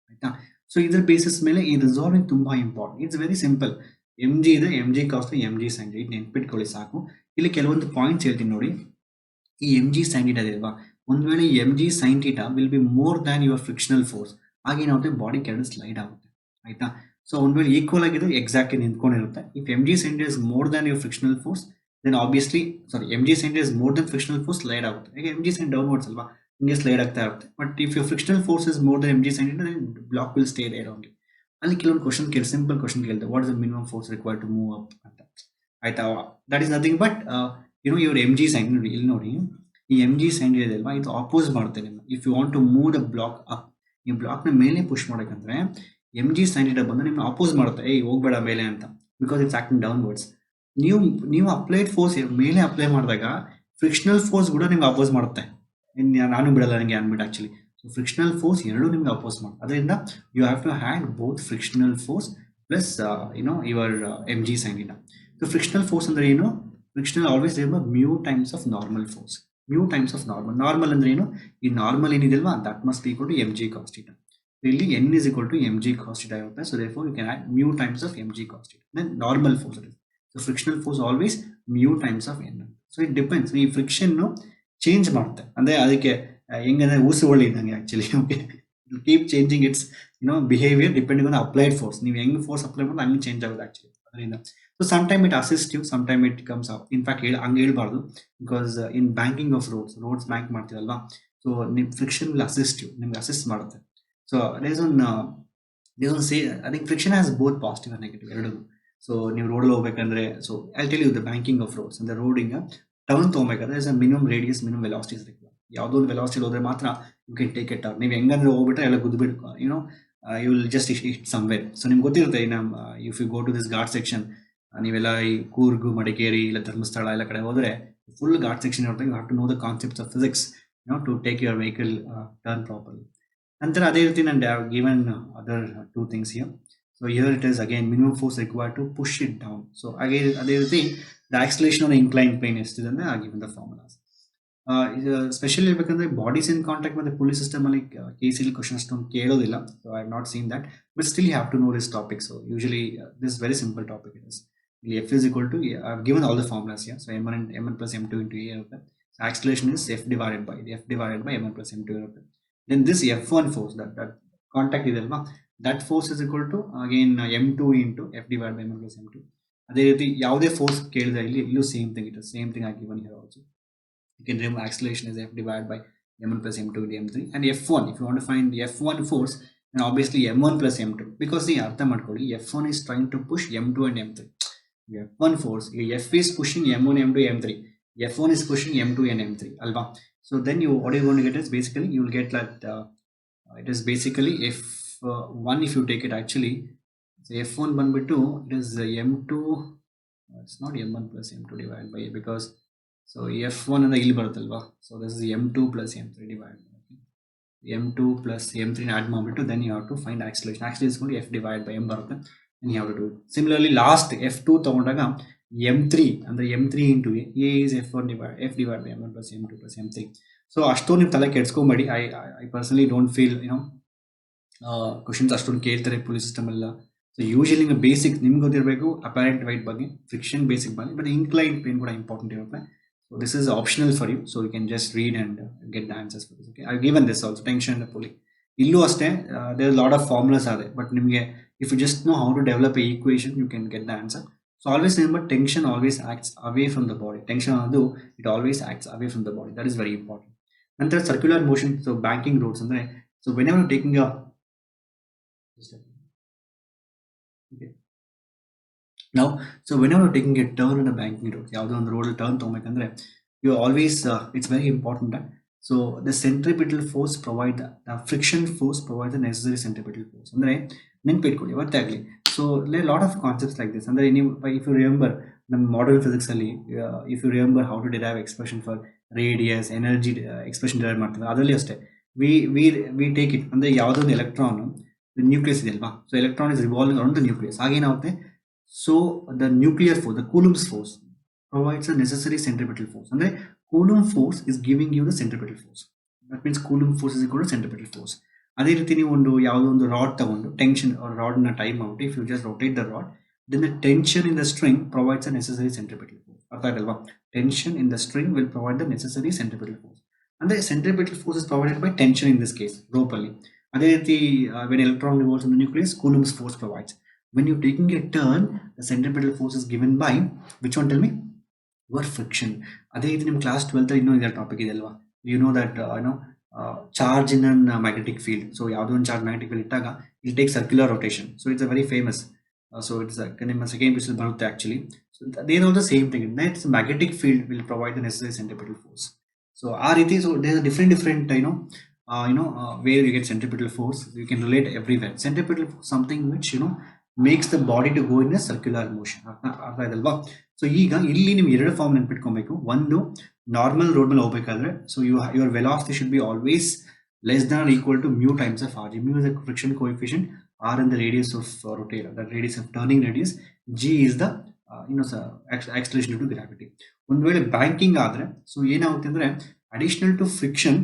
ಆಯ್ತಾ. ಸೊ ಇದ್ರ ಬೇಸಿಸ್ ಮೇಲೆ ಈ ರಿಸಾಲ್ವಿಂಗ್ ತುಂಬಾ important. It's very simple. M G ಇದೆ, M G cos M G sine ಇದು ನೆನ್ಪಿಟ್ಕೊಳ್ಳಿ ಸಾಕು. ಇಲ್ಲಿ ಕೆಲವೊಂದು ಪಾಯಿಂಟ್ಸ್ ಹೇಳ್ತೀನಿ ನೋಡಿ. ಈ ಎಮ್ ಜಿ ಸೈನ್ ಥೀಟಾ ಇದೆ ಅಲ್ವಾ, ಒಂದು ವೇಳೆ M G sine theta will be more than your frictional force, ಆಗೇನಾಗುತ್ತೆ ಬಾಡಿ ಕೆಳಗೆ ಸ್ಲೈಡ್ ಆಗುತ್ತೆ, ಆಯ್ತಾ. ಸೊ ಒಂದು ವೇಳೆ ಈಕ್ವಲ್ ಆಗಿದ್ರೆ ಎಕ್ಸಾಕ್ಟ್ಲಿ ನಿಂತ್ಕೊಂಡಿರುತ್ತೆ. If M G sine is more than your frictional force then obviously M G sine is more than frictional force slide ಆಗುತ್ತೆ. ಈಗ ಎಮ್ ಜಿ ಸೈನ್ ಡೌನ್ವರ್ಡ್ಸ್ ಅಲ್ವಾ, ಹಿಂಗೆ ಸ್ಲೈಡ್ ಆಗ್ತಾ ಇರುತ್ತೆ. But if your frictional force is more than m G sine then block will stay there only. ಅಲ್ಲಿ ಕೆಲವೊಂದು question simple question ಕೇಳಿದೆ, what is the minimum force required to move up ಅಂತ, ಆಯ್ತಾ. That is nothing but ಇವ್ರ m G sine ನೋಡಿ, ಇಲ್ಲಿ ನೋಡಿ ಈ ಎಮ್ ಜಿ ಸೈನ್ ಇದೆ ಅಲ್ವಾ, ಇದು ಅಪೋಸ್ ಮಾಡುತ್ತೆ ನಿಮ್ಮ. If you want to move the block up, ನೀವು ಬ್ಲಾಕ್ನ ಮೇಲೆ ಪುಷ್ ಮಾಡಬೇಕಂದ್ರೆ ಎಮ್ ಜಿ ಸೈನ್ ಥೀಟಾ ಬಂದು ನಿಮ್ಮನ್ನ ಅಪೋಸ್ ಮಾಡುತ್ತೆ, ಹೋಗ್ಬೇಡ ಮೇಲೆ ಅಂತ, ಬಿಕಾಸ್ ಇಟ್ಸ್ ಆಕ್ಟಿಂಗ್ ಡೌನ್ವರ್ಡ್ಸ್. ನೀವು ಅಪ್ಲೈಡ್ ಫೋರ್ಸ್ ಮೇಲೆ ಅಪ್ಲೈ ಮಾಡಿದಾಗ ಫ್ರಿಕ್ಷನಲ್ ಫೋರ್ಸ್ ಕೂಡ ನಿಮ್ಗೆ ಅಪೋಸ್ ಮಾಡುತ್ತೆ. ನಾನು ಬಿಡಲ್ಲ ನನಗೆ ಅನ್ಬಿಟ್ಟು ಆಕ್ಚುಲಿ. ಸೊ ಫ್ರಿಕ್ಷನಲ್ ಫೋರ್ಸ್ ಎರಡು ನಿಮ್ಗೆ ಅಪೋಸ್ ಮಾಡುತ್ತೆ. ಅದರಿಂದ you have to had both frictional force plus your M G sine theta. So frictional force ಅಂದ್ರೆ ಏನು? Frictional always mu times of normal force. Mu times of normal ಅಂದ್ರೆ ಏನು? ಈ normal ಏನಿದೆಲ್ವಾ that must be equal to M G cos theta. ಇಲ್ಲಿ n is equal to mg cos theta iರುತ್ತೆ. So therefore you can add mu times of mg cos theta. Then normal force it is. So frictional force always mu times of n. So it depends. ಈ friction change ಮಾಡುತ್ತೆ, ಅಂದ್ರೆ ಅದಕ್ಕೆ ಹೆಂಗಂದ್ರೆ ಊಸುವಳ್ಳಿ ಇದ್ದಂಗೆ actually. Okay, keep changing it's behaviour depending on applied force. ನೀವು ಹೆಂಗ್ force apply ಮಾಡಿದ್ರೆ ಹಂಗೆ ಚೇಂಜ್ ಆಗುತ್ತೆ ಆಕ್ಚುಲಿ. ಅದರಿಂದ so some time it assist you, some time it comes out. In fact ಹಂಗೆ ಹೇಳ್ಬಾರ್ದು, because in banking of roads bank ಮಾಡ್ತೀರಲ್ವಾ, so ನಿಮ್ ಫ್ರಿಕ್ಷನ್ ವಿಲ್ ಅಸಿಸ್ಟ್ ಯು, ನಿಮ್ಗೆ ಅಸಿಸ್ಟ್ ಮಾಡುತ್ತೆ. So there's one say, I think friction has both positive and negative ಎರಡು. So ನೀವು ರೋಡಲ್ಲಿ ಹೋಗ್ಬೇಕಂದ್ರೆ, so I tell you the banking of roads ಅಂದ್ರೆ ರೋಡಿಂಗ್ ಟರ್ನ್ ತೊಗೊಬೇಕಾದ್ರೆ is a minimum radius minimum velocities ಇರುತ್ತೆ. ಯಾವುದೋ ಒಂದು ವೆಲಾಸಿಟಿ ಹೋದ್ರೆ ಮಾತ್ರ you can take it turn. ನೀವು ಹೆಂಗಂದ್ರೆ ಹೋಗ್ಬಿಟ್ರೆ ಎಲ್ಲ ಗುದ್ಬಿಟ್ಟು you will just it somewhere. So ನಿಮ್ಗೆ ಗೊತ್ತಿರುತ್ತೆ, if you go to this ghat section, ನೀವೆಲ್ಲ ಈ ಕೂರ್ಗು, ಮಡಿಕೇರಿ, ಇಲ್ಲ ಧರ್ಮಸ್ಥಳ ಎಲ್ಲ ಕಡೆ ಹೋದ್ರೆ ಫುಲ್ ಘಾಟ್ ಸೆಕ್ಷನ್ ಇರುತ್ತೆ. You have to know the concepts of physics to take your vehicle turn properly. ನಂತರ ಅದೇ ರೀತಿ ನಾನು given other two things here. So here it is again minimum force required to push it down. So ಅದೇ ರೀತಿ the acceleration on incline plane ಎಷ್ಟಿದೆ ಅಂದ್ರೆ ಆ given the formulas. Especially ಹೇಳ್ಬೇಕಂದ್ರೆ ಬಾಡೀಸ್ ಇನ್ ಕಾಂಟ್ಯಾಕ್ಟ್ ಮತ್ತೆ ಪುಲಿ ಸಿಸ್ಟಮ್ ಅಲ್ಲಿ KCET question ಅಷ್ಟೊಂದು ಕೇಳೋದಿಲ್ಲ. So I have not seen that, but still you have to know this topic. So usually this very simple topic it is. ಇಲ್ಲಿ F is equal to, I have given all the formulas here. So m1 plus m2 into a ಇರುತ್ತೆ. So acceleration is F divided by m1 plus m2 ಇರುತ್ತೆ. Then this F1 force, that contact ಇದೆ ಅಲ್ವಾ, that force is equal to again m2 into F divided by m1 plus m2. ಅದೇ ರೀತಿ ಯಾವುದೇ force ಕೇಳಿದ್ರೆ ಇಲ್ಲೂ same thing, it same thing ಆಗಿ given here also. You can remember acceleration is F divided by m1 plus m2 into m3. And F1, if you want to find the F1 force, then obviously m1 plus m2, because the ಅರ್ಥ ಮಾಡ್ಕೊಳ್ಳಿ, F1 is trying to push m2 and m3. F1 force, F is pushing m1, m2, m3. F1 is pushing m2 and m3 alva. So then what you're going to get is basically you will get like it is basically F1 if you take it actually. So F1 ಬಂದ್ಬಿಟ್ಟು it is m2, it's not m1 plus m2 divided by a, because so F1 ಅಂದ್ರೆ ಇಲ್ಲಿ ಬರುತ್ತಲ್ವಾ, so this is m2 plus m3 divided by m2 plus m3 add ಮಾಡ್ಬಿಟ್ಟು then you have to find acceleration. Acceleration is going to F divided by m ಬರುತ್ತೆ, and you have to do it. Similarly last F2 ತಗೊಂಡಾಗ m3 ಅಂದ್ರೆ m3 into a is F1 F divided by m1 plus m2 plus m3. So ಅಷ್ಟೊಂದು ನೀವು ತಲೆ ಕೆಡ್ಸ್ಕೊಂಬೇಡಿ. I personally don't feel questions ಅಷ್ಟೊಂದು ಕೇಳ್ತಾರೆ police system ಎಲ್ಲ So usually in basic ನಿಮ್ಗೆ ಗೊತ್ತಿರಬೇಕು apparent weight ಬಗ್ಗೆ, friction basic ಬಗ್ಗೆ, but inclined plane ಕೂಡ important ಇರುತ್ತೆ. So this is optional for you, so you can just read and get the answers for this. Okay, I've given this also, tension and pulley. ಇಲ್ಲೂ ಅಷ್ಟೇ, there are a lot of formulas are there, but ನಿಮಗೆ if you just know how to develop a equation, you can get the answer. So always remember, tension always acts away from the body. Tension ಅನ್ನೋದು it always acts away from the body. That is very important. ನಂತರ circular motion, so banking roads ಅಂದ್ರೆ, so whenever you're taking a okay. Now, so whenever you're taking a turn in a banking road, ಯಾವುದೋ ಒಂದು road turn ತಗೋಬೇಕಂದ್ರೆ, you always it's very important that, so the centripetal force provide the friction force provides the necessary centripetal force. ಅಂದ್ರೆ ನೆನ್ಪಿಟ್ಕೊಳ್ಳಿ ಗೊತ್ತಾಗ್ಲಿ. So there are a lot of concepts like this. ಅಂದ್ರೆ ನೀವು, if you remember ನಮ್ಮ modern physics ಅಲ್ಲಿ, if you remember how to derive expression for radius, energy expression derive ಮಾಡ್ತೀವಿ, ಅದರಲ್ಲಿ ಅಷ್ಟೇ we take it. ಅಂದ್ರೆ ಯಾವುದೋ ಒಂದು ಎಲೆಕ್ಟ್ರಾನ್ ನ್ಯೂಕ್ಲಿಯಸ್ ಇದೆ ಅಲ್ವಾ, so electron is revolving around the nucleus. ಆಗೇನಾಗುತ್ತೆ, so the nuclear force, the Coulomb's force provides a necessary centripetal force. ಅಂದ್ರೆ Coulomb force is giving you the centripetal force. That means Coulomb force is equal to centripetal force. ಅದೇ ರೀತಿ ನೀವು ಒಂದು ಯಾವುದೋ ಒಂದು rod ತಗೊಂಡು tension rod ನ time out, if you just rotate the rod, then the tension in the string provides a necessary centripetal force. ಅರ್ಥ ಆಗಲ್ವಾ? Tension in the string will provide the necessary centripetal force. ಅಂದ್ರೆ centripetal force is provided by tension in this case, rope ಅಲ್ಲಿ. ಅದೇ ರೀತಿ when electron revolves in the nucleus, Coulomb's force provides. When you're taking a turn, the centripetal force is given by which one? Tell me. Your friction. ಅದೇ ರೀತಿ ನಿಮ್ಮ class 12 ಇನ್ನೂ ಇದೆ topic ಇದೆ ಅಲ್ವಾ, you know that charge in an magnetic field. So ಯಾವುದೋ ಒಂದು charge magnetic field ಇಟ್ಟಾಗ it take circular rotation. So it's a very famous. So it's ನಿಮ್ಮ ಸೆಕೆಂಡ್ ಪೀಸ್ ಬರುತ್ತೆ actually. So they are the same thing. It's magnetic field will provide the necessary centripetal force. So ಆ ರೀತಿ, so there are different where you get centripetal force, you can relate everywhere. Centripetal force something which makes the body to go in a circular motion. ಅರ್ಥ ಆಯ್ತಲ್ವಾ? So ಈಗ ಇಲ್ಲಿ ನೀವು ಎರಡು form ನೆನ್ಪಿಟ್ಕೊಬೇಕು. ಒಂದು, normal road ಮೇಲೆ ಹೋಗ್ಬೇಕಾದ್ರೆ, so your velocity should be always less than or equal to mu times of r. Mu is the friction coefficient, r in the radius of rotator, the radius of turning radius, g is the acceleration due to gravity. ಒಂದು ವೇಳೆ banking ಆದ್ರೆ, so ಏನಾಗುತ್ತೆ ಅಂದ್ರೆ additional to friction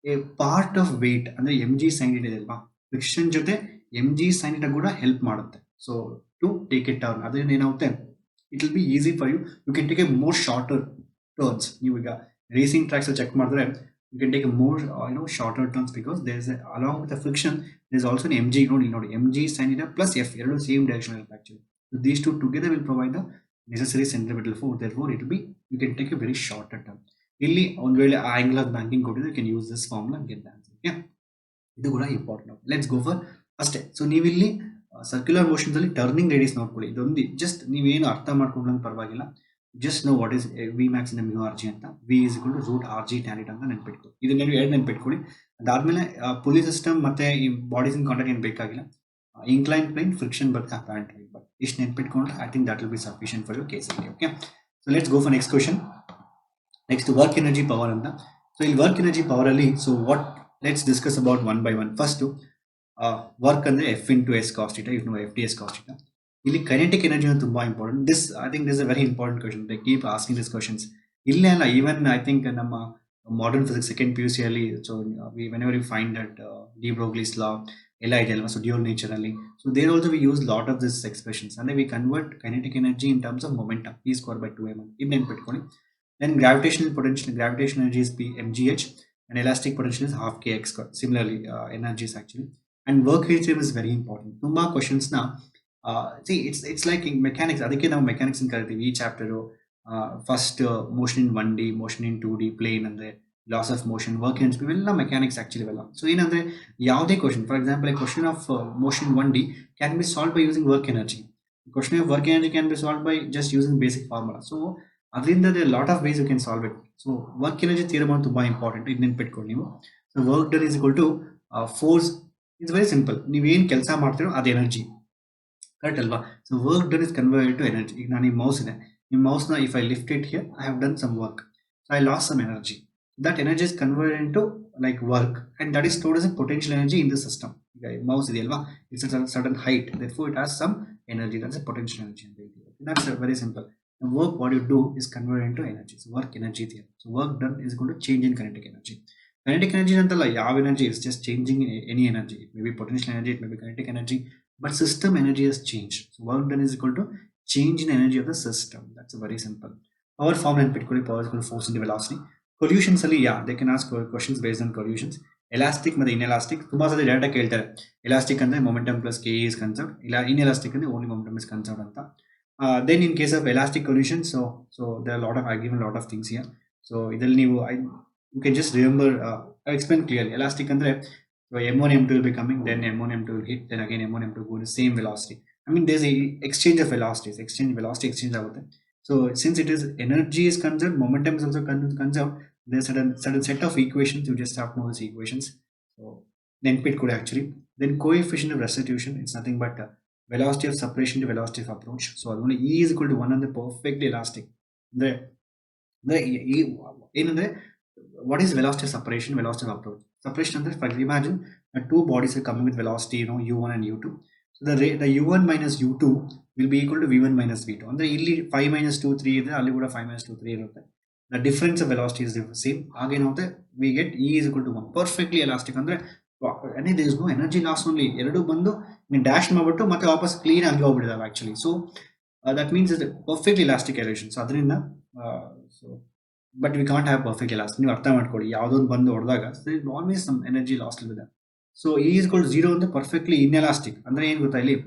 a part of weight ಅಂದ್ರೆ m G sine ಇದೆ ಅಲ್ವಾ, friction ಜೊತೆ m G sine ಕೂಡ ಹೆಲ್ಪ್ ಮಾಡುತ್ತೆ. So to take a turn, ಅದರಿಂದ ಏನಾಗುತ್ತೆ, it will be easy for you. You can take a more shorter turns. ನೀವು ಈಗ ರೇಸಿಂಗ್ ಟ್ರ್ಯಾಕ್ಸ್ ಚೆಕ್ ಮಾಡಿದ್ರೆ, you can take a more shorter turns because there is along with the friction there is also an M G. ನೋಡಿ M G sine ಇದೆ plus F, ಎರಡು same direction ಇರುತ್ತೆ actually. These two together will provide the necessary centripetal force. Therefore it will be, you can take a very shorter term. ಇಲ್ಲಿ ಒಂದು ವೇಳೆ ಆ ಆಂಗ್ಲ್ of banking ಕೊಟ್ಟಿದ್ರೆ, you can use this formula and get the answer. Okay, ಇದು ಕೂಡ important. Let's go for ಅಷ್ಟೇ. So ನೀವಿಲ್ಲಿ circular motions ಅಲ್ಲಿ ಟರ್ನಿಂಗ್ ರೇಡಿಯಸ್ ನೋಡ್ಕೊಳ್ಳಿ. ಇದೊಂದು ಜಸ್ಟ್ ನೀವೇನು ಅರ್ಥ ಮಾಡ್ಕೊಂಡ್ರೆ ಪರವಾಗಿಲ್ಲ, just know what is v max in mu r g ಅಂತ. V is equal to root r g tan it ಅಂತ ನೆನ್ಪಿಟ್ಕೊಳ್ಳಿ. ಇದನ್ನ ನೀವು ಎರಡು ನೆನ್ಪಿಟ್ಕೊಳ್ಳಿ. ಅದಾದ್ಮೇಲೆ ಪುಲಿ ಸಿಸ್ಟಮ್ ಮತ್ತೆ ಈ ಬಾಡೀಸ್ ಇನ್ ಕಾಂಟ್ಯಾಕ್ಟ್ ಏನು ಬೇಕಾಗಿಲ್ಲ. Inclined plane, friction, but apparent weight. But ಇಷ್ಟು ನೆನ್ಪಿಟ್ಕೊಂಡ್ರೆ I think that will be sufficient for your KCET. Okay, so let's go for next question. Next, work energy power ಅಂತ. So ಇಲ್ಲಿ work energy power ಅಲ್ಲಿ, so what, let's discuss about one by one. First, work ಅಂದ್ರೆ F into S cos theta, you know FDS cos theta. ಇಲ್ಲಿ kinetic energy ಅಂತ ತುಂಬಾ important. This I think this is a very important question. They keep asking these questions. ಇಲ್ಲೇ ಅಲ್ಲ, even I think ನಮ್ಮ modern physics second PUC ಅಲ್ಲಿ, so whenever you find that de Broglie's law ಎಲ್ಲ ಇದೆ ಅಲ್ವಾ, so dual nature ಅಲ್ಲಿ, so there also we use lot of this expressions. ಅಂದ್ರೆ we convert kinetic energy in terms of momentum, p square by 2m. ಇದು ನೆನ್ಪಿಟ್ಕೊಳ್ಳಿ. Then gravitational potential, gravitational energy is mgh and elastic potential is half kx square. Similarly energies actually, and work equilibrium is very important. ತುಂಬಾ questions ನ see it's like in mechanics, ಅದಕ್ಕೆ ನಾವು mechanics ಅಂತ ಕರಿತೀವಿ. ಈ chapter first motion in 1D, motion in 2D, plane ಅಂದ್ರೆ laws of motion, work energy, ಇವೆಲ್ಲ mechanics actually ಇವೆಲ್ಲ. ಸೊ ಏನಂದ್ರೆ ಯಾವುದೇ question, for example question of motion 1D can be solve by using work energy. Question of work energy can be solve by just using basic formula. So ಅದರಿಂದ lot of ways you can solve it. So work energy theorem ಅಂತ ತುಂಬಾ important, ಇದು ನೆನ್ಪಿಟ್ಕೊಂಡು ನೀವು. So work done is equal to force. It's very simple. ನೀವೇನು ಕೆಲಸ ಮಾಡ್ತೀರೋ ಅದು energy, correct ಅಲ್ವಾ? So work done is converted to energy. ಈಗ ನಾನು ಈ ಮೌಸ್ ಇದೆ, ನಿಮ್ಮ ಮೌಸ್ನ if I lift it here, I have done some work, so I lost some energy. That energy is converted into like work, and that is stored as a potential energy in the system. Mouse ಇದೆ ಅಲ್ವಾ, it's a certain height, therefore it has some energy, that's a potential energy. That's very simple. The work what you do is converted into energy. So work energy theory. So work done is going to change in kinetic energy. Kinetic energy ಅಂತಲ್ಲ, ಯಾವ energy is just changing in any energy. It may be potential energy, it may be kinetic energy, but system energy has changed. So work done is equal to change in energy of the system. That's very simple. Power formula ನೆನ್ಪಿಟ್ಕೊಳ್ಳಿ. Power is equal to force into velocity. Collisions ಅಲ್ಲಿ they can ask questions based on collisions. Elastic ಮತ್ತು inelastic ತುಂಬಾ ಸಲ direct ಕೇಳ್ತಾರೆ. Elastic ಅಂದ್ರೆ momentum plus k is conserved, ಇಲ್ಲ inelastic ಅಂದ್ರೆ only momentum is conserved ಅಂತ. Then in case of elastic collision, so there are a lot of, I given a lot of things here. So ಇದರಲ್ಲಿ ನೀವು you can just remember, I explain clearly. Elastic ಅಂದ್ರೆ so m1 m2 will be coming, then m1 m2 will hit, then again m1 m2 go to the same velocity. I mean there's a exchange of velocities, velocity exchange ಆಗುತ್ತೆ. So since it is energy is conserved, momentum is also conserved, there's certain set of equations. You just have to know these equations. So then pit could actually, then coefficient of restitution, it's nothing but velocity of separation to velocity of approach. So only E is equal to 1 on the perfectly elastic. What is velocity of separation, velocity of approach? Separation under, for imagine two bodies are coming with velocity, u1 and u2. So the u1 minus u2 will be equal to v1 minus v2. Andre illi 5 minus 2 3 ಇದೆ, ಅಲ್ಲಿ ಕೂಡ 5 minus 2 3 ಇರುತ್ತೆ. The difference of velocity is the same. Again, we get E is equal to 1. Perfectly elastic. And there is no energy loss only. Eradu bandu dash mabittu ಮತ್ತೆ ವಾಪಸ್ clean ಆಗಿ ಹೋಗ್ಬಿಟ್ಟಿದಾವೆ actually. So that means it's a perfectly elastic relation. So ಅದರಿಂದ but we can't have perfect elastic. ನೀವು ಅರ್ಥ ಮಾಡ್ಕೊಳ್ಳಿ, ಯಾವುದೊಂದು ಬಂದು ಹೊಡೆದಾಗ there is always some energy lost with that. So E is equal to 0 ಅಂದ್ರೆ perfectly inelastic. ಅಂದ್ರೆ ಏನು ಗೊತ್ತಾ ಇಲ್ಲಿ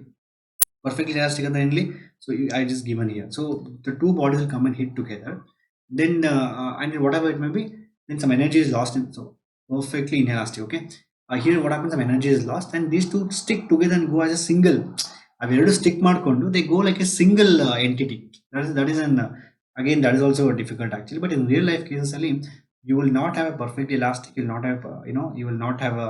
perfectly elastic ಅಂದ್ರೆ ಏನ್ಲಿ? So I just given here. So the two bodies will come and hit together. Then and whatever it may be, then some energy is lost in, so perfectly inelastic. Okay, here what happens, some energy is lost and these two stick together and go as a single. Averadu stick ಮಾಡ್ಕೊಂಡು they go like a single entity. That is an again that is also difficult actually, but in real life cases you will not have a perfectly elastic, you will not have you will not have a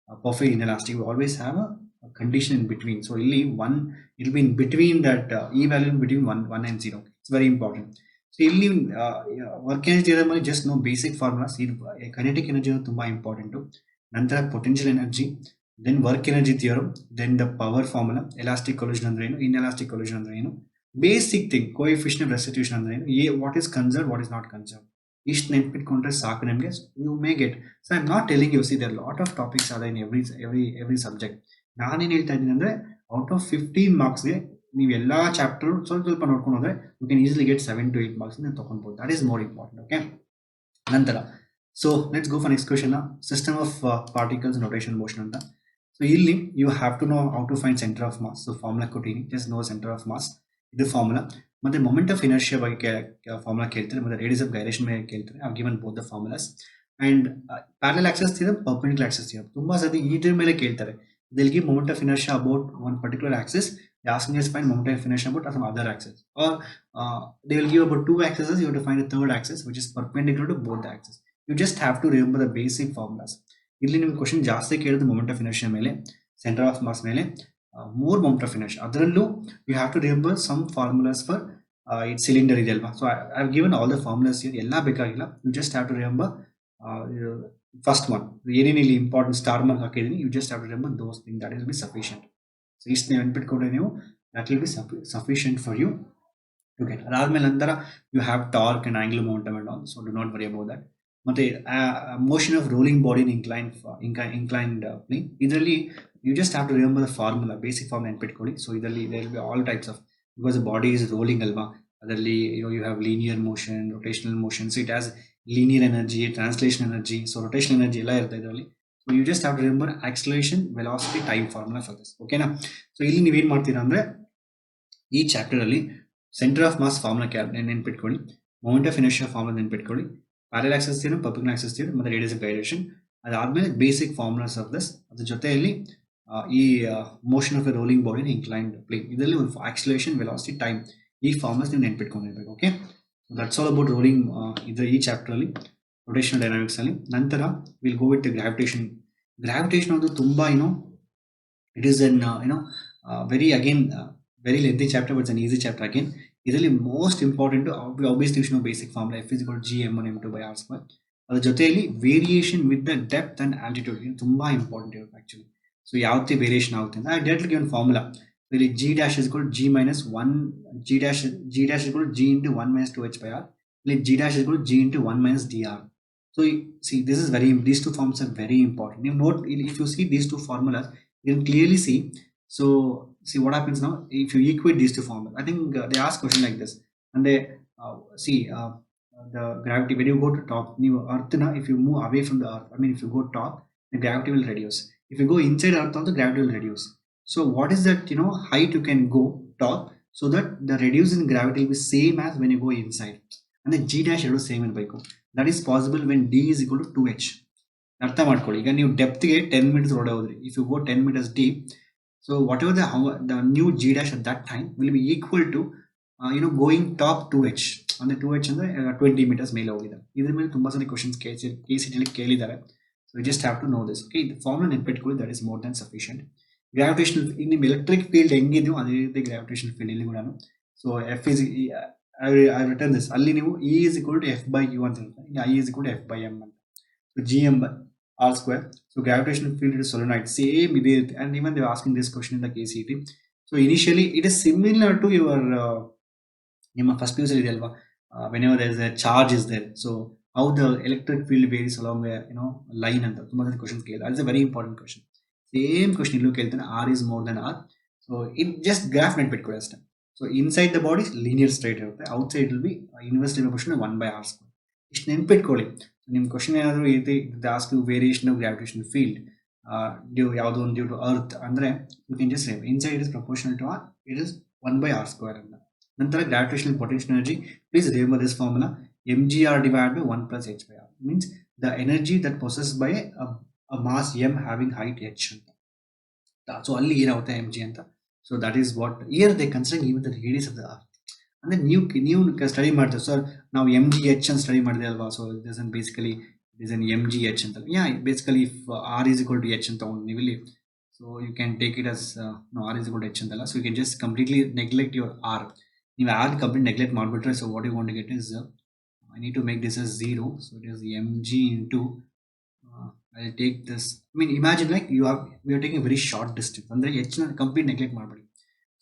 a perfect inelastic. You will always have a condition in between. So only one, it will be in between that E value in between 1 and 0. It's very important. So ಇಲ್ಲಿ work energy theorem ಅಲ್ಲಿ just know basic formulas. Kinetic energy ತುಂಬಾ important. ನಂತರ potential energy, then work energy theorem, then the power formula, elastic collision ಅಂದ್ರೆ ಏನು, inelastic collision ಅಂದ್ರೆ ಏನು, basic thing coefficient of restitution ಅಂದ್ರೆ ಏನು, what is conserve, what is not conserve, ಇಷ್ಟು ನೆನ್ಪಿಟ್ಕೊಂಡ್ರೆ ಸಾಕು ನಿಮಗೆ. You may get. So I am not telling you, see there lot of topics are in every subject. ನಾನೇನು ಹೇಳ್ತಾ ಇದ್ದೀನಿ ಅಂದ್ರೆ ಔಟ್ ಆಫ್ 15 ಮಾರ್ಕ್ಸ್ಗೆ ನೀವು ಎಲ್ಲಾ ಚಾಪ್ಟರ್ ಸ್ವಲ್ಪ ನೋಡ್ಕೊಂಡು ಹೋದ್ರೆ you can easily get 7 to 8 marks ನೀವು ತಗೊಳ್ಬಹುದು. That is more important. Okay, ನಂತರ so let's go for next question. System of particles rotation motion ಅಂತ. ಸೊ ಇಲ್ಲಿ you have to know how to find centre of mass. So formula ಕೊಟ್ಟಿನಿ, just know centre of mass, ಇದು formula. ಮತ್ತೆ moment of inertia ಬಗ್ಗೆ formula ಕೇಳ್ತಾರೆ, ಮತ್ತೆ radius of gyration ಬಗ್ಗೆ ಕೇಳ್ತಾರೆ. I given both the formulas. And parallel axis theorem, perpendicular axis theorem ತುಂಬಾ ಸತಿ ಇದ್ರ ಮೇಲೆ ಕೇಳ್ತಾರೆ. They'll give moment of inertia about one particular axis. They ask me to find moment of inertia about some other axis, or they will give about two axes. You have to find a third axis which is perpendicular to both the axes. You just have to remember the basic formulas. ಇಲ್ಲಿ ನಿಮ್ಗೆ question ಜಾಸ್ತಿ ಕೇಳಿದ್ರೆ moment of inertia ಮೇಲೆ, centre of mass ಮೇಲೆ, more moment of inertia. ಅದರಲ್ಲೂ you have to remember some formulas for it cylinder ಇದೆ ಅಲ್ವಾ. So I have given all the formulas here. ಎಲ್ಲ ಬೇಕಾಗಿಲ್ಲ, you just have to remember first one. ಏನೇನು ಇಲ್ಲಿ important star mark ಹಾಕಿದ್ದೀನಿ, you just have to remember those thing, that will be sufficient. So ಇಷ್ಟು ನೀವು ನೆನ್ಪಿಟ್ಕೊಂಡ್ರೆ ನೀವು that will be sufficient for you to get. ಅದಾದ್ಮೇಲೆ ನಂತರ you have torque and angular momentum and all, so do not worry about that. ಮತ್ತೆ motion of rolling body in inclined plane, ಇದರಲ್ಲಿ you just have to remember the formula, basic form ನೆನ್ಪಿಟ್ಕೊಳ್ಳಿ. So ಇದರಲ್ಲಿ there will be all types of, because the body is rolling ಅಲ್ವಾ, ಅದರಲ್ಲಿ you have linear motion, rotational motion. So it has linear energy, translation energy, so rotational energy ಎಲ್ಲ ಇರುತ್ತೆ ಇದರಲ್ಲಿ. So you just have to remember acceleration, velocity, time formula for this. ಓಕೆನಾ? So ಇಲ್ಲಿ ನೀವೇನು ಮಾಡ್ತೀರಾ ಅಂದರೆ ಈ ಚಾಪ್ಟರ್ ಅಲ್ಲಿ ಸೆಂಟರ್ ಆಫ್ ಮಾಸ್ ಫಾರ್ಮುಲಾ ನೆನ್ಪಿಟ್ಕೊಳ್ಳಿ, ಮೊಮೆಂಟ್ ಆಫ್ ಇನರ್ಷಿಯಾ ಫಾರ್ಮುಲಾ ನೆನ್ಪಿಟ್ಕೊಳ್ಳಿ, parallel axis theorem, perpendicular axis theorem, ಮತ್ತೆ ರೇಡಿಯಸ್ ಆಫ್ ಗೈರೇಷನ್. ಅದಾದ್ಮೇಲೆ ಬೇಸಿಕ್ ಫಾರ್ಮುಲಾಸ್ ಆಫ್ ದಿಸ್. ಅದ್ರ ಜೊತೆಯಲ್ಲಿ ಈ motion of a rolling body in inclined plane, ಇದರಲ್ಲಿ ಒಂದು ಆಕ್ಸಲರೇಷನ್, ವೆಲಾಸಿಟಿ, ಟೈಮ್, ಈ ಫಾರ್ಮುಲಾಸ್ ನೀವು ನೆನ್ಪಿಟ್ಕೊಂಡಿರ್ಬೇಕು. Okay, that's all about rolling ಇದರ ಈ ಚಾಪ್ಟರ್ ಅಲ್ಲಿ, ರೊಟೇಷನಲ್ ಡೈನಾಮಿಕ್ಸ್ ಅಲ್ಲಿ. ನಂತರ will go with gravitation. Gravitation ಅದು ತುಂಬಾ it is an very again very lengthy chapter, but an easy chapter again. ಇದರಲ್ಲಿ most important obviously you know basic formula F is equal to G m1 m2 by r square. ಅದ್ರ ಜೊತೆಯಲ್ಲಿ variation with the depth and altitude, ಇದು ತುಂಬಾ important ಇರುತ್ತೆ actually. So ಯಾವತ್ತೇ variation ಆಗುತ್ತೆ ಅಂತ directly given formula. ಇಲ್ಲಿ g dash is equal to g minus 1, g dash is equal to g into 1 minus 2h by r. Like g dash is equal to g into 1 minus dr. So see, this is these two forms are very important. You note, if you see these two formulas, you can clearly see So see what happens now if you equate these two formulas. I think they ask question like this, and they see the gravity when you go to top new earth now, if you move away from the earth, I mean if you go top, the gravity will reduce. If you go inside earth also, gravity will reduce. So what is that, height you can go top, so that the reduce in gravity will be same as when you go inside, and the g dash ಎರಡು same ಇರಬೇಕು. That is possible when d is equal to 2h. ಅರ್ಥ ಮಾಡ್ಕೊಳ್ಳಿ. ಈಗ ನೀವು ಡೆಪ್ತ್ಗೆ 10 meters ಒಳಗೆ ಹೋದ್ರಿ, if you go 10 meters deep, so whatever the new g dash at that time will be equal to going top 2h, ಅಂದ್ರೆ 2h ಅಂದ್ರೆ 20 meters ಮೇಲೆ ಹೋಗಿದೆ. ಇದ್ರ ಮೇಲೆ ತುಂಬಾ ಸರಿ ಕ್ವಶನ್ಸ್ KCET ಅಲ್ಲಿ ಕೇಳಿದ್ದಾರೆ. So you just have to know this. Okay, the formula ನೆನ್ಪಿಟ್ಕೊಳ್ಳಿ, that is more than sufficient. Gravitational ನಿಮ್ಮ ಎಲೆಕ್ಟ್ರಿಕ್ ಫೀಲ್ಡ್ ಹೆಂಗಿದೆಯೋ ಅದೇ ರೀತಿ ಗ್ರಾವಿಟೇಷನಲ್ ಫೀಲ್ಡ್ ಇಲ್ಲಿ ಕೂಡ. So F is I return this, ಅಲ್ಲಿ ನೀವು E is equal to F by u ಅಂತ ಇರುತ್ತೆ, ಇಲ್ಲಿ I is equal to F by m ಅಂತ. So G m by r square. So gravitational field is solenoid, same ಇದೇ ಇರುತ್ತೆ. And even they asking this question in the KCET. So initially it is similar to your ನಿಮ್ಮ first P U C ಇದೆ ಅಲ್ವಾ, whenever there is a charge is there, so how the electric field varies along a line ಅಂತ ತುಂಬಾ ಸರಿ questions ಕೇಳಿದೆ. that's a very important question. Same question ಇಲ್ಲೂ ಕೇಳ್ತಾನೆ, r is more than r. So it just graph ನೆಟ್ಬಿಟ್ಕೊಳ್ಳಿ ಅಷ್ಟೇ. So inside the body linear straight ಇರುತ್ತೆ, outside will be inversely proportion 1/r square. ಇಷ್ಟು ನೆನ್ಪಿಟ್ಕೊಳ್ಳಿ. ನಿಮ್ಮ question ಏನಾದರೂ ಈ ರೀತಿ ask variation of gravitation field ಯಾವುದೋ ಒಂದು ಡ್ಯೂ ಟು ಅರ್ತ್ ಅಂದರೆ you can just inside is proportional to r, it is 1/r square ಅಂತ. ನಂತರ gravitational potential energy, please remember this formula, mgr divided by 1 plus h/r means the energy that possessed by a mass m having height h ಅಂತ. So ಅಲ್ಲಿ ಏನಾಗುತ್ತೆ mg ಅಂತ. So that is what here they considering even the radius of the earth. ಅಂದರೆ ನೀವು study ಮಾಡ್ತೀವಿ sir, ನಾವು m g h ಅಂತ study ಮಾಡಿದೆ ಅಲ್ವಾ. So this an basically this an m g h ಅಂತ. Basically if r is equal to h ಅಂತ ತಗೊಂಡು ನೀವು ಇಲ್ಲಿ, so you can take it as r is equal to h ಅಂತಲ್ಲ. So you can just completely neglect your R. ನೀವು R complete neglect ಮಾಡಿಬಿಟ್ರೆ, so what you want to get is I need to make this as 0, so it is mg into I'll take this. I mean, imagine like we are taking a very short distance, andre h na complete neglect ಮಾಡಬೇಡಿ.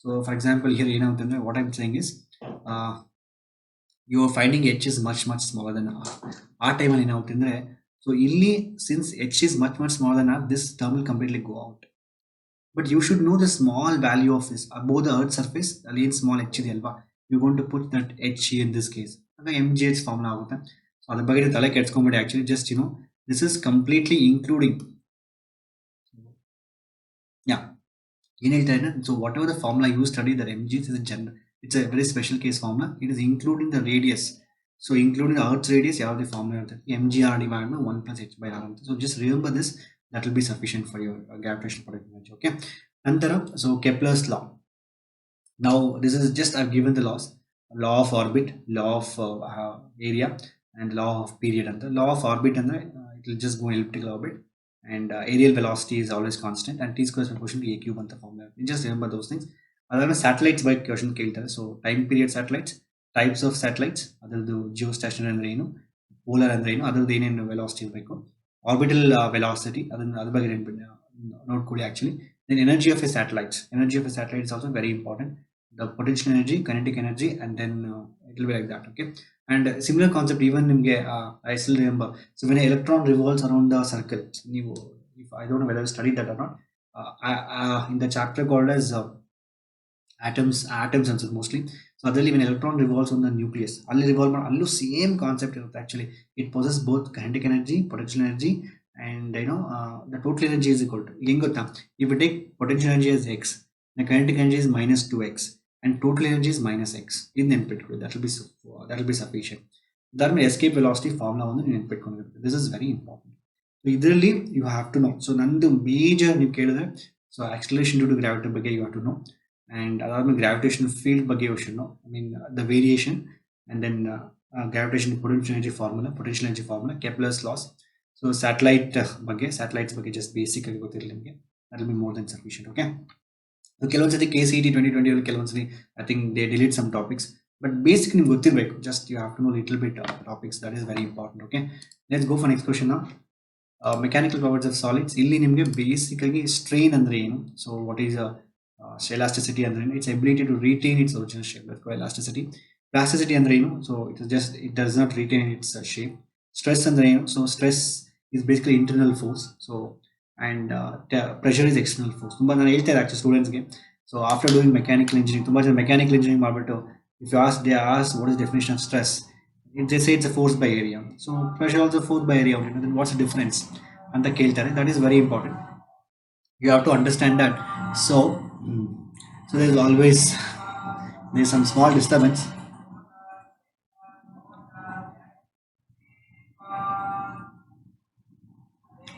So for example here ಏನಾಗುತ್ತೆ, what I'm saying is you are finding h is much smaller than r. ಆ ಟೈಮಲ್ಲಿ ಏನಾಗುತ್ತೆ ಅಂದ್ರೆ, so ಇಲ್ಲಿ since h is much smaller than r, this term will completely go out. But you should know the small value of this above the earth surface. ಅಲ್ಲಿ ಏನು small h ಇದೆ ಅಲ್ವಾ, you're going to put that h in this case. mgh formula ಆಗುತ್ತೆ. So ಅದ್ರ ಬಗ್ಗೆ ತಲೆ ಕೆಡ್ಸ್ಕೊಂಬೇಡಿ. Actually just this is completely including ಏನ್ ಹೇಳ್ತಾ ಇದ್ದಾರೆ. So whatever the formula you study that mg is in general, it's a very special case formula. It is including the radius. So including the earth's radius, ಯಾವ್ದು formula ಇರುತ್ತೆ, mgr divided by 1 plus h/r ಅಂತ. So just remember this, that will be sufficient for your gravitational potential energy. Okay, ನಂತರ so Kepler's law. Now this is just I've given the laws. Law of orbit, law of area, and law of period. And the law of orbit and it will just go in elliptical orbit, and aerial velocity is always constant, and t square is proportional to a cube ಅಂತ formula. You just remember those things. Other satellites by question ಕೇಳ್ತಾರೆ. So time period satellites, types of satellites, ಅದರದ್ದು geostationary ಅಂದ್ರೆ ಏನು, polar ಅಂದ್ರೆ ಏನು, ಅದರದ್ದು ಏನೇನು velocity ಇರಬೇಕು, orbital velocity ಅದ್ರ ಬಗ್ಗೆ ನೋಡ್ಕೊಳ್ಳಿ actually. Then energy of a satellite is also very important. The potential energy, kinetic energy, and then it will be like that. Okay, and similar concept even nimge I still remember. So when an electron revolves around the circle, if I don't know whether you studied that or not, in the chapter called as atoms and mostly. So adalli when electron revolves on the nucleus, alli revolve allu same concept irutte actually. It possesses both kinetic energy, potential energy, and the total energy is equal to ಏನು ಗೊತ್ತಾ, if you take potential energy as x, the kinetic energy is minus 2x, and total energy is minus x. ಇದು ನೆನ್ಪಿಟ್ಕೊಳ್ಳಿ, that will be sufficient. ಅದಾದ್ಮೇಲೆ escape velocity formula ಒಂದು ನೆನ್ಪಿಟ್ಕೊಂಡಿರ್ಬೇಕು. This is very important. So ಇದರಲ್ಲಿ you have to know. So ನಂದು major ನೀವು ಕೇಳಿದ್ರೆ, so acceleration due to gravity ಬಗ್ಗೆ you have to know, and ಅದಾದ್ಮೇಲೆ ಗ್ರಾವಿಟೇಷನ್ ಫೀಲ್ಡ್ ಬಗ್ಗೆ you should know. I mean the variation, and then gravitation potential energy formula, Kepler's laws. So satellites ಬಗ್ಗೆ just basic ಆಗಿ ಗೊತ್ತಿರಲಿ ನಿಮಗೆ, that will be more than sufficient. Okay, ಕೆಲವೊಂದ್ಸತಿ KCET 2020 ಕೆಲವೊಂದ್ಸತಿ I think they delete some topics, but basic ನಿಮ್ಗೆ ಗೊತ್ತಿರಬೇಕು. Just you have to know little bit topics, that is very important. Okay, let's go for next question. Mechanical properties of solids. ಇಲ್ಲಿ ನಿಮಗೆ basic ಆಗಿ strain ಅಂದ್ರೆ ಏನು, so what is elasticity ಅಂದ್ರೆ ಏನು, it's ability to retain its original shape, that's elasticity. Plasticity ಅಂದ್ರೆ ಏನು, so it does not retain its shape. Stress ಅಂದ್ರೆ ಏನು, so stress is basically internal force. So and pressure is external force. ತುಂಬ ನಾನು ಹೇಳ್ತಾ ಇದ್ದೆ ಸ್ಟೂಡೆಂಟ್ಸ್ಗೆ. So after doing mechanical engineering ತುಂಬ ಜನ ಮೆಕ್ಯಾನಿಕಲ್ ಇಂಜಿನಿಯರಿಂಗ್ ಮಾಡಿಬಿಟ್ಟು if you ask they ask what is definition of stress, they say it's a force by area. So pressure also force by area, then what's the difference ಅಂತ ಕೇಳ್ತಾರೆ. That is very important, you have to understand that. So so there's always there's some small disturbance.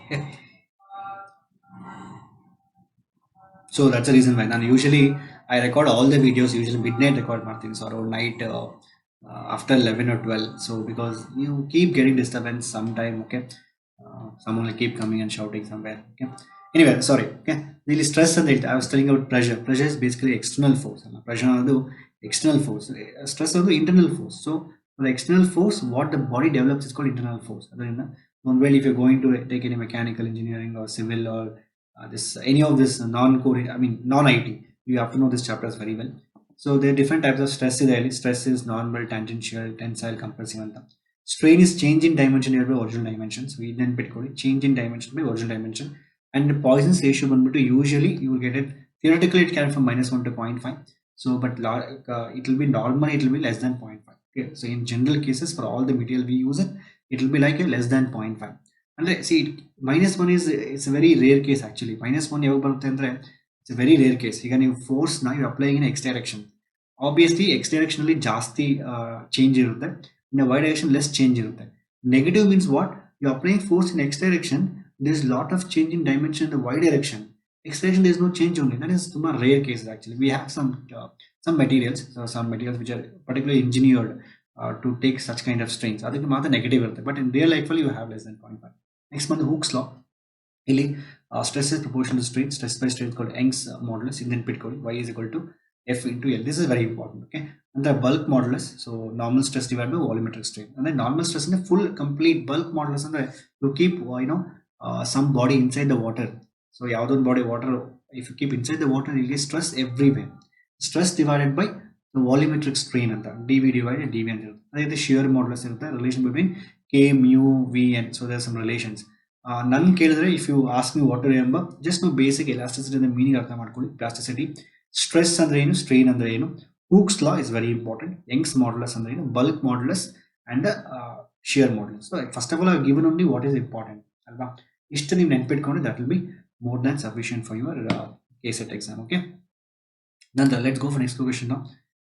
Okay. So that's the reason why ನಾನು usually I record all the videos, usually midnight record ಮಾಡ್ತೀನಿ, so around night after 11 or 12. So because you keep getting disturbance sometime, okay, someone will keep coming and shouting somewhere, okay. Anyway, sorry, okay. Really stress and I was telling about pressure. Pressure is basically external force. Pressure is external force. Stress is internal force. So the external force, what the body develops is called internal force. One way if you're going to take any mechanical engineering or civil or this any of this non-core, I mean non-IT, you have to know this chapters very well. So there are different types of stress. Stress is normal, tangential, tensile, compressive anta. Strain is change in dimension divided by original dimension. So we then change in dimension by original dimension. And the Poisson's ratio ಬಂದ್ಬಿಟ್ಟು usually you will get it theoretically it can from -1 to 0.5. So but it will be normally it will be less than 0.5. Okay, so in general cases for all the material we use it will be like a less than 0.5. And see, -1 is it's a very rare case actually. -1 ಯಾವಾಗ ಬರುತ್ತೆ ಅಂದ್ರೆ it's a very rare case. ಈಗ ನೀವು force ನ you applying in x direction, obviously x direction ಅಲ್ಲಿ ಜಾಸ್ತಿ change ಇರುತ್ತೆ, in a y direction less change ಇರುತ್ತೆ. Negative means what? You are applying force in x direction, there is lot of change in dimension in the y direction. X direction there is no change only. That is ತುಂಬಾ rare cases actually. We have some materials, some materials which are particularly engineered to take such kind of strains. ಅದಕ್ಕೆ ಮಾತ್ರ negative ಇರುತ್ತೆ, but in real ಲೈಫಲ್ಲಿ you have less than 0.5. Next ಬಂದು Hooke's law. ಇಲ್ಲಿ stress is proportional to strain, stress by strain called Young's modulus. ಇದನ್ನ ನೆನ್ಪಿಟ್ಕೊಳ್ಳಿ, y is equal to f into L. This is very important, okay. ಅಂದ್ರೆ bulk modulus, so normal stress divide by volumetric strain. ಅಂದ್ರೆ normal stress ಅಂದ್ರೆ full complete, bulk modulus ಅಂದ್ರೆ to keep some body inside the water. So ಯಾವುದೊಂದು body water, if you keep inside the water you'll get stress everywhere. Stress divided by the volumetric strain ಅಂತ, dv divided dv ಅಂತ ಇರುತ್ತೆ. ಅದೇ shear modulus ಇರುತ್ತೆ, relation between k mu v n. So there are some relations. ನನ್ ಕೇಳಿದ್ರೆ if you ask me what to remember, just ನಾವು basic elasticity ಅಂದ್ರೆ meaning ಅರ್ಥ ಮಾಡ್ಕೊಳ್ಳಿ. ಪ್ಲಾಸ್ಟಿಸಿಟಿ, ಸ್ಟ್ರೆಸ್ ಅಂದ್ರೆ ಏನು, ಸ್ಟ್ರೈನ್ ಅಂದ್ರೆ ಏನು, Hooke's law is very important, Young's modulus ಅಂದ್ರೆ ಏನು, bulk modulus and shear modulus. So first of all I given only what is important ಅಲ್ವಾ. ಇಷ್ಟು ನೀವು ನೆನ್ಪಿಟ್ಕೊಂಡ್ರೆ that will be more than sufficient for your KCET exam, okay. Then let's go for next question now.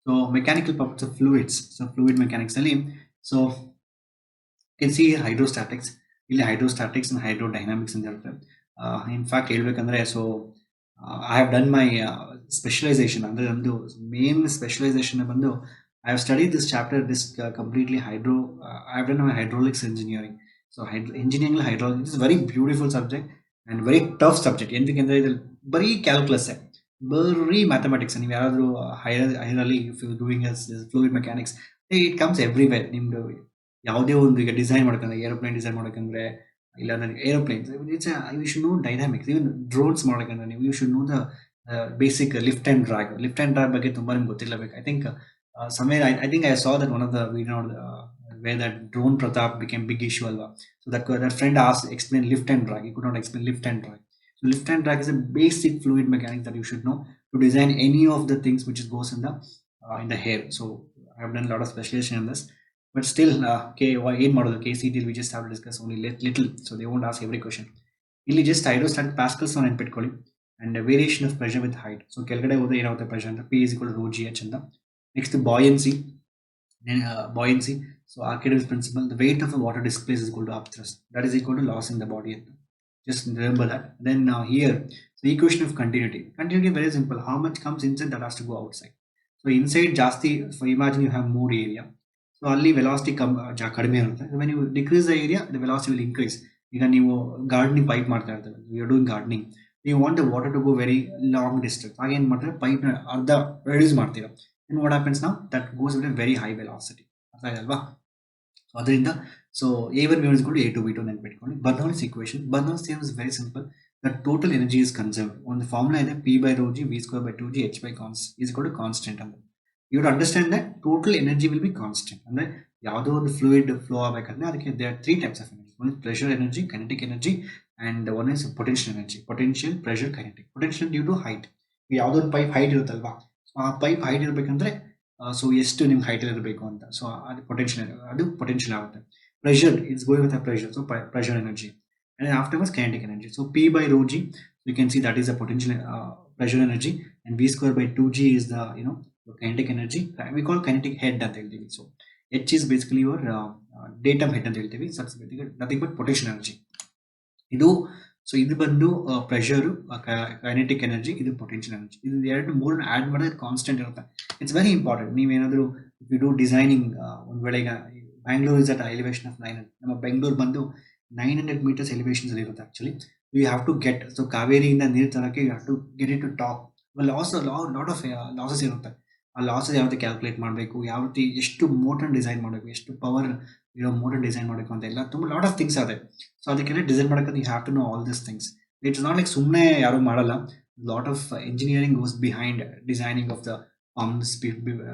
So mechanical properties of fluids. So fluid mechanics ali, so you can see here hydrostatics, ಇಲ್ಲಿ hydrostatics and hydrodynamics ಅಂತ ಇರುತ್ತೆ. In fact ಹೇಳ್ಬೇಕಂದ್ರೆ, so I have done my specialization, ಅಂದ್ರೆ ಒಂದು main specialization ಬಂದು I have studied this chapter, this completely I have done my hydraulics engineering. So engineering hydraulics is very beautiful subject and very tough subject. ఎందుకంದ್ರೆ ಇದು ಬರೀ calculus, ಬರೀ mathematics. ನೀವು ಯಾರಾದರೂ ಹೈರಲ್ಲಿ if you doing fluid mechanics, it comes everywhere. ನಿಮ್ದು ಯಾವುದೇ ಒಂದು ಈಗ ಡಿಸೈನ್ ಮಾಡ್ಕೊಂಡ್ರೆ, ಏರೋಪ್ಲೇನ್ ಡಿಸೈನ್ ಮಾಡ್ಬೇಕಂದ್ರೆ, ಇಲ್ಲ ನನಗೆ aeroplanes, you should know dynamics. Even drones ಮಾಡ್ಬೇಕಂದ್ರೆ ನೀವು you should know the basic lift and drag. Lift and drag ಬಗ್ಗೆ ತುಂಬ ನಿಮ್ಗೆ ಗೊತ್ತಿರಲೇಬೇಕು. I think somewhere I think I saw that one of the video where that drone Pratap became big issue alva. So that friend asked explain lift and drag, he could not explain lift and drag. So lift and drag is a basic fluid mechanics that you should know to design any of the things which goes in the hair. So I have done a lot of specialization in this, but still K8 model KCET we just have to discuss only little, so they won't ask every question. ಇಲ್ಲಿ just hydrostatic pascals on ನೆನ್ಪಿಟ್ಕೊಳ್ಳಿ, and a variation of pressure with height. So ಕೆಳಗಡೆ ಹೋದ್ರೆ ಏನಾಗುತ್ತೆ pressure ಅಂತ, P is equal to rho gh ಅಂತ. Next buoyancy. So Archimedes principle, the weight of the water displaced is equal to upthrust, that is equal to loss in the body. Just remember that. Then here, so equation of continuity is very simple. How much comes inside that has to go outside. So inside jasti, so imagine you have more area, so only velocity kadime irutte. When you decrease the area, the velocity will increase. ಈಗ ನೀವು gardening pipe ಮಾಡ್ತಾ ಇರ್ತಾರೆ, you are doing gardening, you want the water to go very long distance, ಆಗ ಏನು ಮಾಡ್ತಾರೆ, pipe ಅರ್ಧ reduce ಮಾಡ್ತೀರಾ. And what happens now, that goes with a very high velocity, ಅಲ್ವಾ. ಸೊ ಅದರಿಂದ so A1 V1 is equal to A2 V2 ನೆನ್ಪಿಟ್ಕೊಳ್ಳಿ. Bernoulli's equation, Bernoulli's theorem is very simple. The total energy is conserved. ಒಂದು formula ಇದೆ, P by rho g, V square by 2g, H by is equal to constant ಅಂತ. You have to understand that total energy will be constant. ಅಂದ್ರೆ ಯಾವುದೋ ಒಂದು fluid flow ಆಗಬೇಕಂದ್ರೆ ಅದಕ್ಕೆ there are 3 types of energy. One is pressure energy, kinetic energy and one is potential energy, potential, pressure, kinetic. Potential due to height. ಯಾವುದೋ ಒಂದು pipe height ಇರುತ್ತಲ್ವಾ, so ಆ pipe height ಇರಬೇಕಂದ್ರೆ so ಎಷ್ಟು ನಿಮ್ಗೆ height ಇರಬೇಕು ಅಂತ, ಸೊ ಅದು potential ಆಗುತ್ತೆ. Pressure it's going with pressure, so pressure energy. And afterwards kinetic energy. So P by rho g, you can see that is the potential pressure energy, and V square by 2g is the the kinetic energy. We call kinetic head ಅಂತ ಹೇಳ್ತೀವಿ. So H is basically your datum head ಅಂತ ಹೇಳ್ತೀವಿ. So that's nothing but potential energy. So ಇದು ಬಂದು pressure, kinetic energy, ಇದು potential energy. ಇದು ಎರಡು ಮೂರು ಆ್ಯಡ್ ಮಾಡಿದ್ರೆ ಕಾನ್ಸ್ಟೆಂಟ್ ಇರುತ್ತೆ. It's very important. ನೀವೇನಾದರೂ ಇಫ್ ಯು ಡೂ ಡಿಸೈನಿಂಗ್, ಒಂದು ವೇಳೆ ಈಗ Bangalore is at elevation of 900, ನಮ್ಮ ಬೆಂಗಳೂರು ಬಂದು 900 meters ಎಲಿವೇಶನ್ಸ್ ಇರುತ್ತೆ. Actually you have to get, so ಕಾವೇರಿಯಿಂದ ನೀರು ತರೋಕ್ಕೆ you have to get it to top. Lot of losses ಇರುತ್ತೆ. ಆ ಲಾಸಸ್ ಯಾವ ರೀತಿ ಕ್ಯಾಲ್ಕುಲೇಟ್ ಮಾಡಬೇಕು, ಯಾವ ರೀತಿ ಎಷ್ಟು ಮೋಟರ್ ಡಿಸೈನ್ ಮಾಡಬೇಕು, ಎಷ್ಟು ಪವರ್ ಇರೋ ಮೋಟರ್ ಡಿಸೈನ್ ಮಾಡಬೇಕು ಅಂತ ಎಲ್ಲ ತುಂಬ ಲಾಟ್ ಆಫ್ ಥಿಂಗ್ಸ್ ಅದೇ. ಸೊ ಅದಕ್ಕೆಲ್ಲ ಡಿಸೈನ್ ಮಾಡೋಕ್ಕೆ you have to know all this things. It's not like ಸುಮ್ಮನೆ ಯಾರು ಮಾಡಲ್ಲ. Lot of engineering goes behind designing of the pumps,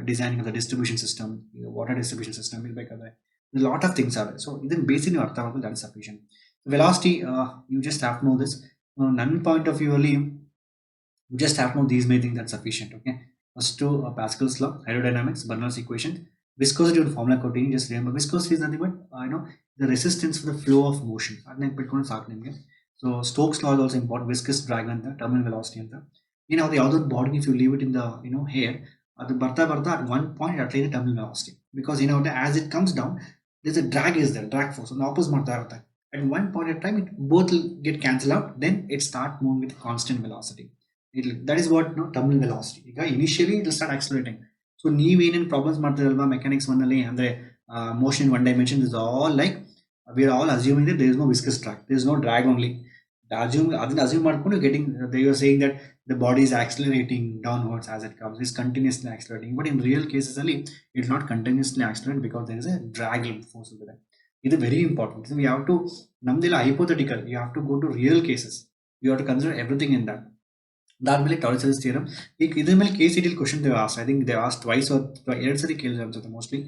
designing of the distribution system, water distribution system ಇರಬೇಕಾದ್ರೆ lot of things are. So ಇದನ್ನ basic ನೀವು ಅರ್ಥ ಮಾಡ್ಕೊಂಡು that is sufficient. Velocity, you just have to know this. ನನ್ನ point of view ಅಲ್ಲಿ you just have to know these many things, that's sufficient. Okay, first to Pascal's law, hydrodynamics, Bernoulli's equation, viscosity ಒಂದು formula ಕೊಟ್ಟಿದ್ದೀನಿ. just remember viscosity is nothing but the resistance for the flow of motion. ಅದನ್ನ ಬಿಟ್ಕೊಂಡು ಸಾಕು ನಿಮಗೆ. So Stokes law also important. Viscous drag ಅಂತ, terminal velocity ಅಂತ. ಏನು ಅದು ಯಾವುದೋ body if you leave it in the air, ಅದು ಬರ್ತಾ at one point at least terminal velocity, because as it comes down there's a drag force on the opposite ಮಾಡ್ತಾ ಇರುತ್ತೆ. At one point in time it both will get cancelled out, then it start moving with constant velocity. That is what terminal velocity. ಈಗ initially it will start accelerating. So ನೀವೇನೇನು problems ಮಾಡ್ತಿರಲ್ವಾ mechanics 1 ಅಲ್ಲಿ, ಅಂದರೆ motion in one dimension is all like we are all assuming that there is no viscous drag, there is no drag only. Assume ಮಾಡ್ಕೊಂಡು getting, they are saying that the body is accelerating downwards as it comes, it's continuously accelerating, but in real cases ಅಲ್ಲಿ it's not continuously accelerating because there is a drag force over there. It is very important. So we have to, namdilla hypothetical, you have to go to real cases, you have to consider everything in that. ಅದಾದ್ಮೇಲೆ ಟಾಯ್ಸೆಲ್ಸ್ theorem. ಈಗ ಇದ್ರ ಮೇಲೆ KCET question they asked, I think they asked twice or 2 ಸರಿ ಕೇಳಿದ್ರೆ ಅನ್ಸುತ್ತೆ mostly.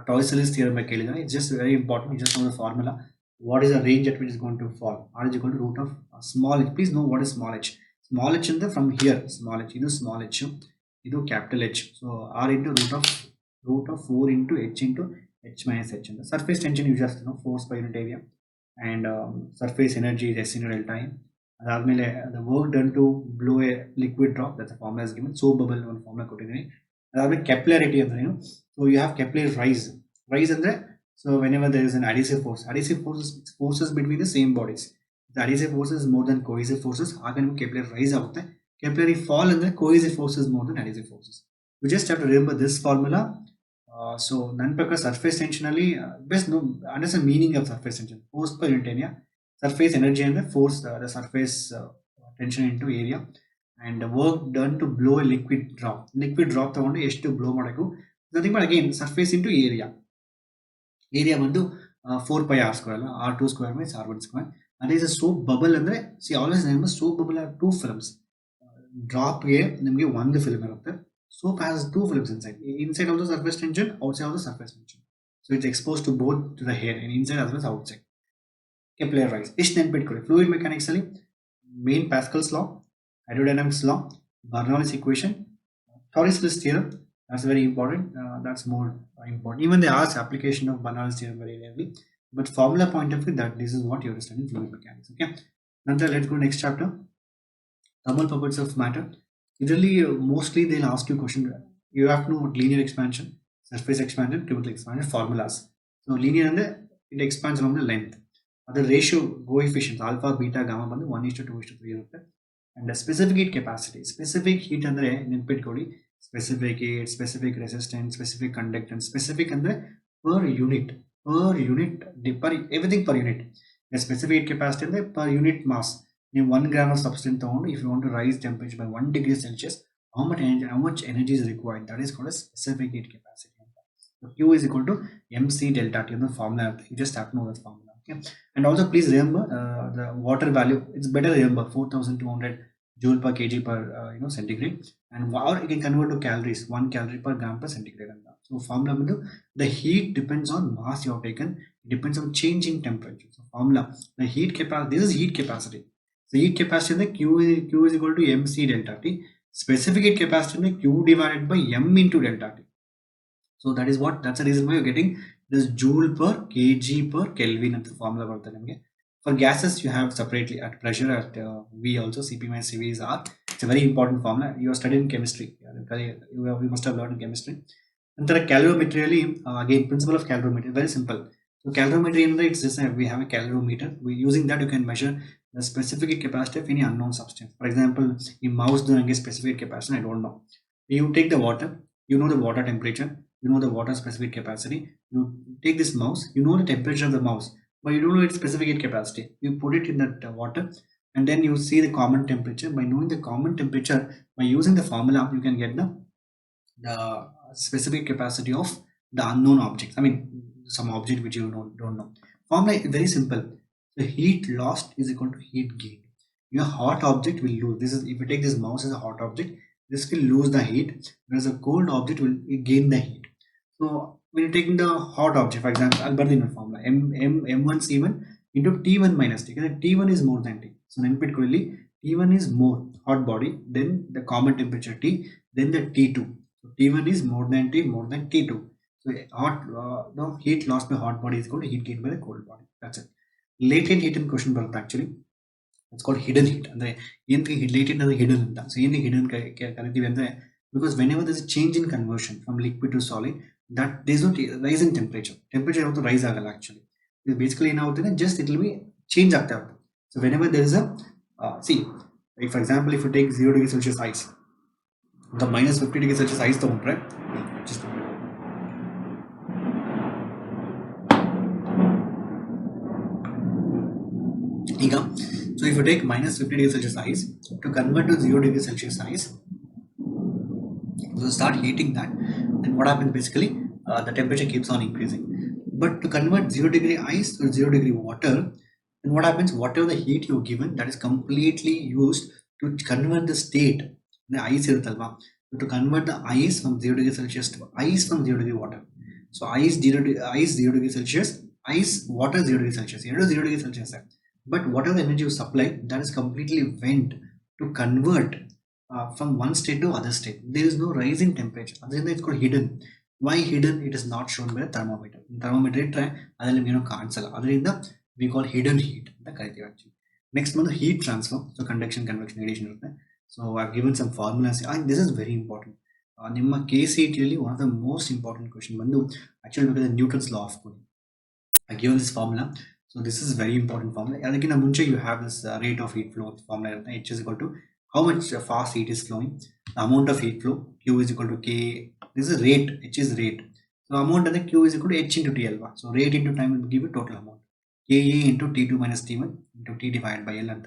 ಟಾಯ್ಸೆಲ್ಸ್ theorem ಮೇಲೆ ಕೇಳಿದ್ರೆ it's just very important. You just know the formula. What is the range at which is going to fall? R is equal to root of small h. Please know what is small h. Small h ಅಂದ್ರೆ from here, small h, ಇದು small h, ಇದು capital H. So R into root of 4 into h into h minus h. And the surface tension you just know, force per unit area, and surface energy is S into delta M. ಅದಾದ್ಮೇಲೆ the work done to blow a liquid drop, that's a formula is given. Soap bubble ಒಂದು formula ಕೊಟ್ಟಿದ್ದೀನಿ. ಅದಾದ್ಮೇಲೆ ಕೆಪ್ಲರಿಟಿ ಅಂದ್ರೆ ಏನು, so you have Kepler rise ಅಂದ್ರೆ, so whenever there is an adhesive forces between the same bodies, the adhesive forces is more than cohesive forces, ಆಗ ನಿಮಗೆ Kepler rise ಆಗುತ್ತೆ. Kepler fall ಅಂದ್ರೆ cohesive forces more than adhesive forces. You just have to remember this formula. So ನನ್ನ ಪ್ರಕಾರ surface tension ಅಲ್ಲಿ best know understand meaning of surface tension. Force per unit area, surface energy ಅಂದ್ರೆ force, the surface tension into area, and the work done to blow a liquid drop ತಗೊಂಡು ಎಷ್ಟು blow ಮಾಡಬೇಕು, nothing but again surface into area ಬಂದು 4 pi r square ಅಲ್ಲ, r2 square minus r1 square. ಅದೇ soap bubble ಅಂದ್ರೆ, see always remember soap bubble have 2 films. ಡ್ರಾಪ್ಗೆ ನಿಮಗೆ ಒಂದು film ಇರುತ್ತೆ. soap has 2 films inside of the surface tension, outside of the surface tension. So it's exposed to both to the hair, and inside as well as outside. Kepler rise ಇಷ್ಟು ನೆನ್ಪಿಟ್ಕೊಳ್ಳಿ. Fluid mechanics ಅಲ್ಲಿ main Pascal's law, hydrodynamics law, Bernoulli's equation, Torricelli's theorem, that's very important. That's more important. Even they ask application of Bernoulli's theorem very rarely, but formula point of view, that this is what you are studying fluid mechanics. Okay, now let's go next chapter, thermal properties of matter. Idರಲ್ಲಿ mostly they'll ask you question, you have to know linear expansion, surface expansion, cubical expansion formulas. So linear ಅಂದ್ರೆ it expands along the length. ಅದರ ratio coefficients alpha beta gamma ಬಂದು 1:2:3 ಇರುತ್ತೆ. And specific heat capacity, specific heat ಅಂದರೆ ನೆನ್ಪಿಟ್ಕೊಳ್ಳಿ, specific heat, specific resistance, specific conductance. Specific ಅಂದರೆ per unit per everything per unit. Specific heat capacity ಅಂದರೆ per unit mass. ನೀವು 1 gram of substance ತಗೊಂಡು if you want to rise temperature by 1 degree Celsius, how much energy is required, that is called as specific heat capacity. So Q is equal to mc delta T, the formula. You just have to know that formula. Okay, and also please remember the water value. It's better remember 4200 joule per kg per centigrade, and or you can convert to calories, 1 calorie per gram per centigrade. So formula ಬಂದು the heat depends on mass you have taken, it depends on changing temperature. So formula, the heat capacity, this is heat capacity. So heat capacity is q is equal to mc delta t. Specific heat capacity is q divided by m into delta t. So that is what, that's the reason why you're getting this joule per kg per Kelvin at the formula ಬರುತ್ತೆ ನಿಮಗೆ. For gases you have separately at pressure, at V also, Cp minus Cv is R. It's a very important formula. You are studying chemistry. You must have learned in chemistry. And the calorimetry, again, principle of calorimetry, very simple. So calorimetry in the, it's just we have a calorimeter. We using that you can measure the specific capacity of any unknown substance. For example, in mouse doing a specific capacity, I don't know. You take the water, you know the water temperature, you know the water specific capacity. You take this mouse, you know the temperature of the mouse, but you don't know its specific heat capacity. You put it in that water, and then you see the common temperature. By knowing the common temperature, by using the formula, you can get the specific capacity of the unknown objects. I mean, some object which you don't know. Formula is very simple. The heat lost is equal to heat gain. Your hot object will lose. This is, if you take this mouse as a hot object, this will lose the heat, whereas a cold object will gain the heat. So when you're taking the hot object, for example, I'll put in a formula m1 c1 into t1 minus t. T1 is more than t. So then T1 is more hot body, then the common temperature T, then the T2. So T1 is more than T2. So the heat lost by hot body is called heat gained by the cold body. That's it. Latent heat in question ಬರುತ್ತೆ actually. It's called hidden heat. ಅಂದ್ರೆ ಏನಕ್ಕೆ latent ಅಂದ್ರೆ hidden ಅಂತ. So ಏನಕ್ಕೆ hidden ಕರಿತೀವಿ ಅಂದ್ರೆ, because whenever there is a change in conversion from liquid to solid, that there is no rise in temperature. Temperature ಯಾವತ್ತೂ rise ಆಗಲ್ಲ actually. It basically ಏನಾಗುತ್ತೆ, just it will be change ಆಗ್ತಾ ಇರುತ್ತೆ. So whenever there is a see, like for example, if you take 0 degree Celsius ice, the minus 50 degree Celsius ice ತಗೊಂಡ್ರೆ, just ಈಗ, so if you take minus 50 degree Celsius ice to convert to 0 degree Celsius ice, so start heating that, then what happens basically, the temperature keeps on increasing. But to convert 0 degree ice to 0 degree water, then what happens, whatever the heat you've given, that is completely used to convert the state. The ice iruttalla, to convert the ice from 0 degree Celsius to ice from 0 degree water. So ice 0 degree Celsius, ice water 0 degree Celsius, 0 degree Celsius. But whatever the energy you supply, that is completely went to convert from one state to other state. There is no rise in temperature. Otherwise, it's called hidden. Why hidden? It is not shown by a thermometer. In thermometer, we call hidden heat. Actually. Next one, the heat transfer. So conduction, convection, radiation. So I've given some formulas, and this is very important. Nimma KCET really one of the most important question. Actually, look at the Newton's law of cooling. I given this formula. So this is very important formula. And again, you have this rate of heat flow formula. H is equal to how much fast heat is flowing. The amount of heat flow, Q is equal to K. This is rate, H is rate. So amount of the Q is equal to H into TL. So rate into time will give you total amount. Ka into T2 minus T1 into T divided by L.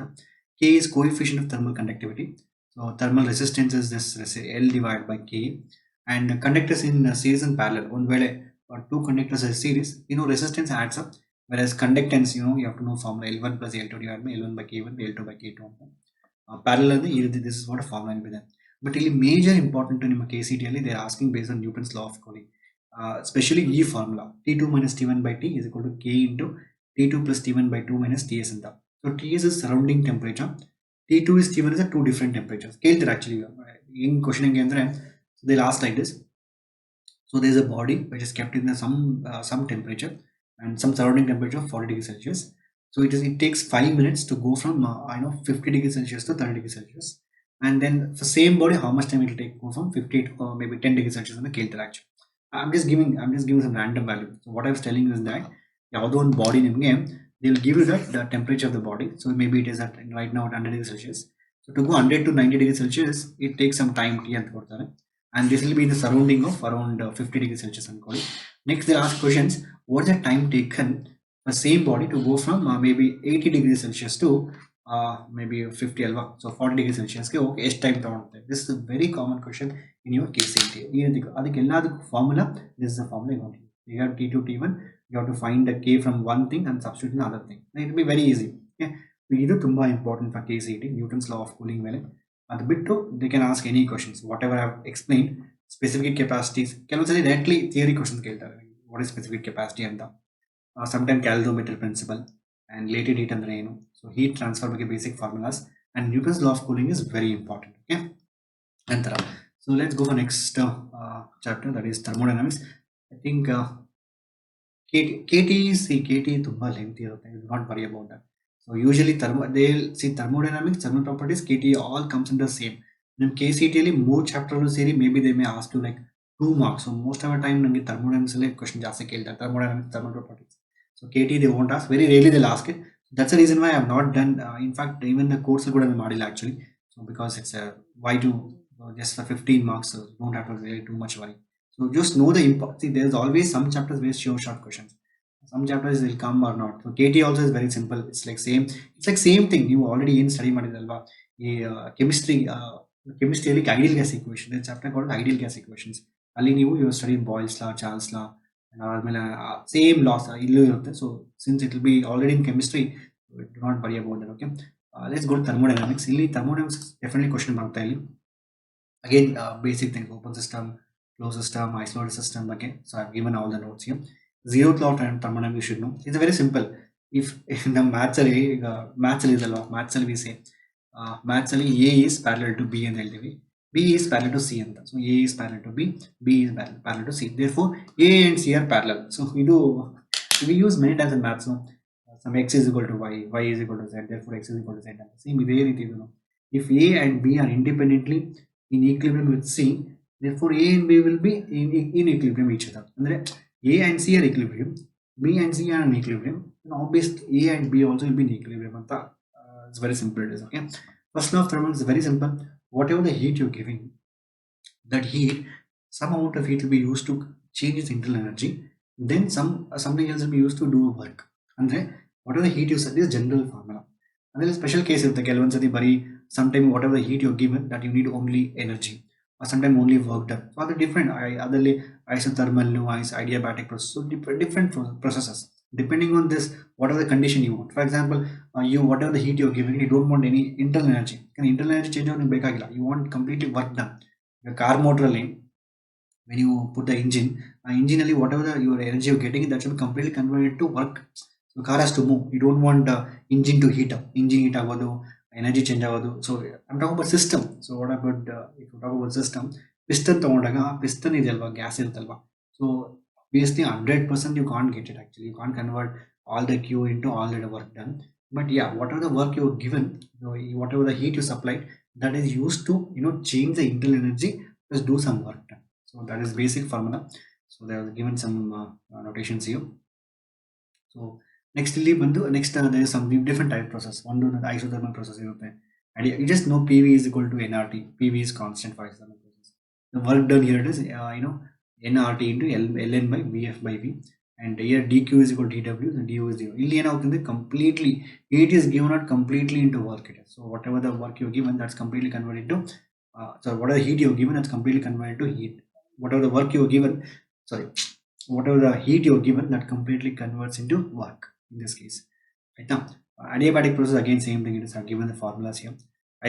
K is coefficient of thermal conductivity. So thermal resistance is this L divided by K. And conductors in series and parallel. One where two conductors are series, resistance adds up. Whereas conductance, you have to know formula L1 plus L2 divided by L1 by K1 by L2 by K2. Parallel, this is what a formula will be there. But really major important to KCET, they are asking based on Newton's law of cooling. Especially E formula, T2 minus T1 by T is equal to K into T2 plus T1 by 2 minus Ts. So Ts is surrounding temperature, T2 is T1 is a two different temperatures. Actually, in questioning, so they'll ask like this. So there is a body which is kept in some temperature and some surrounding temperature of 40 degrees Celsius. So it takes 5 minutes to go from 50 degrees Celsius to 30 degrees Celsius. And then for same body, how much time it will take go from 50 to maybe 10 degrees Celsius on the Kepler actually. I'm just giving some random value. So what I was telling you is that one body they will give you the temperature of the body. So maybe it is at right now at 100 degrees Celsius. So to go 100 to 90 degrees Celsius, it takes some time T and this will be in the surrounding of around 50 degrees Celsius. Next, they ask questions. What's the time taken for same body to go from maybe 80 degrees Celsius to maybe 50 alva? So 40 degrees Celsius. Okay, time this is a very common question in your KCET. Formula. This is the formula you want to use. You have T2, T1. You have to find the K from one thing and substitute another thing. It will be very easy. Okay, this is important for KCET. Newton's law of cooling. They can ask any questions. Whatever I have explained, specific capacities ಕೆಲವೊಂದ್ಸಲಿ directly theory questions ಕೇಳ್ತಾರೆ, what is specific capacity ಅಂತ. Sometime calorimeter principle and latent heat ಅಂದ್ರೆ ಏನು, so heat transfer ಬಗ್ಗೆ basic formulas and Newton's law of cooling is very important. Okay, ನಂತರ so let's go for next chapter, that is thermodynamics. I think KT ತುಂಬಾ lengthy ಇರುತ್ತೆ, you do not worry about that. So usually they'll see thermodynamics, thermal properties, KT all comes in the same. Then KCET ಅಲ್ಲಿ 3 chapter ಸೇರಿ maybe they may ask you like 2 marks. So most of the time ನನಗೆ thermodynamics ಅಲ್ಲಿ question ಜಾಸ್ತಿ ಕೇಳ್ತಾರೆ, thermodynamics, thermal properties. So KT they won't ask, very rarely they'll ask it. That's the reason why I have not done in fact even the course ಕೂಡ ಮಾಡಿಲ್ಲ actually. So because it's a why to just for 15 marks, so you don't have to really too much worry. So just know the impact. See, there's always some chapters where show short questions, some chapters will come or not. So KT also is very simple, it's like same thing you already in study ಮಾಡಿದಲ್ವಾ. ಈ ಕೆಮಿಸ್ಟ್ರಿಯಲ್ಲಿ ideal gas equation chapter called ideal gas equations, ಅಲ್ಲಿ ನೀವು you study Boyle's law, Charles law, ಆದ್ಮೇಲೆ same laws ಇಲ್ಲೂ ಇರುತ್ತೆ. So since it will be already in chemistry, do not worry about that. Okay, let's go to thermodynamics. ಇಲ್ಲಿ thermodynamics definitely question ಮಾಡ್ತಾ ಇಲ್ಲಿ again basic thing, open system, close system, isolated system ಬಗ್ಗೆ. So I have given all the notes here. zeroth law of thermodynamics you should know. It's very simple. If ನಮ್ಮ maths ಅಲ್ಲಿ, ಈಗ maths ಅಲ್ಲಿ ಇದಲ್ವಾ, maths ಅಲ್ಲಿ we say maths ಅಲ್ಲಿ A is parallel to B ಅಂತ ಹೇಳ್ತೀವಿ, B is parallel to C ಅಂತ. So A is parallel to B, B is parallel to C, therefore a and c are parallel. So ಇದು we use many times in maths. No, some x is equal to y, y is equal to z, therefore x is equal to z. Same ಇದೇ ರೀತಿ ಇದು. If a and b are independently in equilibrium with c, therefore a and b will be in equilibrium each other. ಅಂದ್ರೆ a and c are equilibrium, b and c are in equilibrium, and obviously a and b also will be in equilibrium ಅಂತ. It's very simple it is. Okay, first law of thermodynamics is very simple. Whatever the heat you're giving, that heat, some amount of heat will be used to change its internal energy, then something else will be used to do work. ಅಂದ್ರೆ whatever the heat you set is general formula. ಅದರಲ್ಲಿ special case ಇರುತ್ತೆ, ಕೆಲವೊಂದ್ಸತಿ ಬರೀ sometime whatever the heat you're given, that you need only energy, or sometimes only work done. So ಅದು different. ಅದರಲ್ಲಿ isothermal, adiabatic process, so different processes depending on this, whatever the condition you want. For example, you whatever the heat you're giving, you don't want any internal energy. Can internal energy change out ಬೇಕಾಗಿಲ್ಲ, you want completely work done. Your car motor ಅಲ್ಲಿ when you put the engine ಅಲ್ಲಿ whatever your energy you're getting, that should be completely converted to work. So car has to move, you don't want engine to heat up, engine heat ಆಗೋದು, energy change ಆಗೋದು. So I'm talking about system. So what about if you talk about system, piston ತಗೊಂಡಾಗ piston ಇದೆಯಲ್ವಾ, gas ಇರುತ್ತಲ್ವಾ, so obviously 100% you can't get it actually, you can't convert all the Q into all the work done. But yeah, whatever the work you're given, whatever the heat you supplied, that is used to change the internal energy, just do some work done. So that is basic formula. So they have given some notations here. So next ಇಲ್ಲಿ ಬಂದು there is some different type process. ಒಂದು isothermal process ಇರುತ್ತೆ, and you just know PV is equal to nRT. PV is constant for isothermal process. The work done here it is nRT into ln by Vf by V, and here dq is equal to dw, and du is 0. ಇಲ್ಲಿ ಏನಾಗುತ್ತೆ, completely heat is given out completely into work it is. So whatever the work you given, that's completely converted to whatever the heat you given, that's completely converted to heat. Whatever the work you given, whatever the heat you given, that completely converts into work in this case. Right now, adiabatic process, again same thing, it is given the formulas here.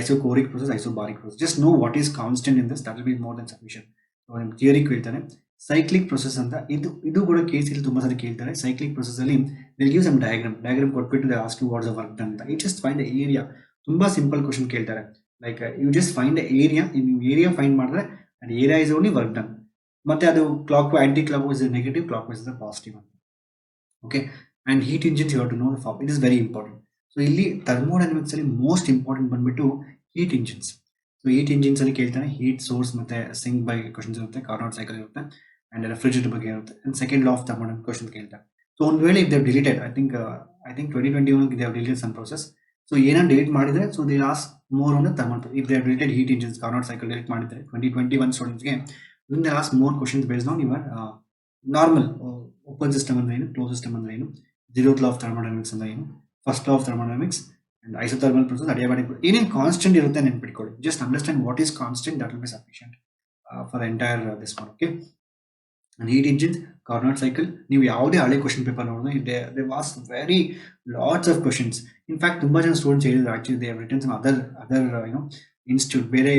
Isochoric process, isobaric process. Just know what is constant in this, that will be more than sufficient. So theory ಕೇಳ್ತಾರೆ, cyclic process ಅಂತ. ಇದು ಕೂಡ case ಇಲ್ಲಿ ತುಂಬಾ ಸರಿ ಕೇಳ್ತಾರೆ. Cyclic process ಅಲ್ಲಿ they'll give some diagram ಕೊಟ್ಬಿಟ್ಟು they ask you what's the work done ಅಂತ. You just find the area. ತುಂಬಾ ಸಿಂಪಲ್ ಕ್ವಶನ್ ಕೇಳ್ತಾರೆ, like you just find the area, ನೀವು ಏರಿಯಾ ಫೈಂಡ್ ಮಾಡಿದ್ರೆ and area is only work done. ಮತ್ತೆ ಅದು clock anticlockwise negative, clockwise positive ಅಂತ. Okay, and heat engines you have to know the form. It is very important. So ಇಲ್ಲಿ thermodynamics ಅಲ್ಲಿ most important ಬಂದ್ಬಿಟ್ಟು heat engines. So heat engines ಅಲ್ಲಿ ಕೇಳ್ತಾನೆ, heat source ಮತ್ತೆ sink by questions ಇರುತ್ತೆ, Carnot cycle ಇರುತ್ತೆ, and refrigerator ಬಗ್ಗೆ ಇರುತ್ತೆ, and second law of thermodynamics question ಕೇಳ್ತಾರೆ. ಸೊ ಒಂದು ವೇಳೆ if they have deleted, I think 2021 they have deleted some process. So ಏನಾದ್ರು ಡಿಲೀಟ್ ಮಾಡಿದ್ರೆ, so they ask more on the thermal. If they have deleted heat engines, Carnot cycle delete ಮಾಡಿದ್ರೆ 2021 ಸ್ಟೂಡೆಂಟ್ಸ್ಗೆ, then they ask more questions based on your normal open system ಅಂದ್ರೆ ಏನು, close system ಅಂದ್ರೆ ಏನು, zeroth law of thermodynamics ಅಂದ್ರೆ ಏನು, first law of thermodynamics, and isothermal process, adiabatic process. ಏನೇನು constant ಇರುತ್ತೆ ನೆನ್ಪಿಟ್ಕೊಳ್ಳಿ. Just understand what is constant, that will be sufficient for entire this one. Okay, and heat engines, Carnot cycle, ನೀವು ಯಾವುದೇ ಹಳೆ question paper ನೋಡಿದ್ರೆ they was very lots of questions. In fact ತುಂಬಾ ಜನ students ಹೇಳಿದ್ರು, actually they have written some other institute, ಬೇರೆ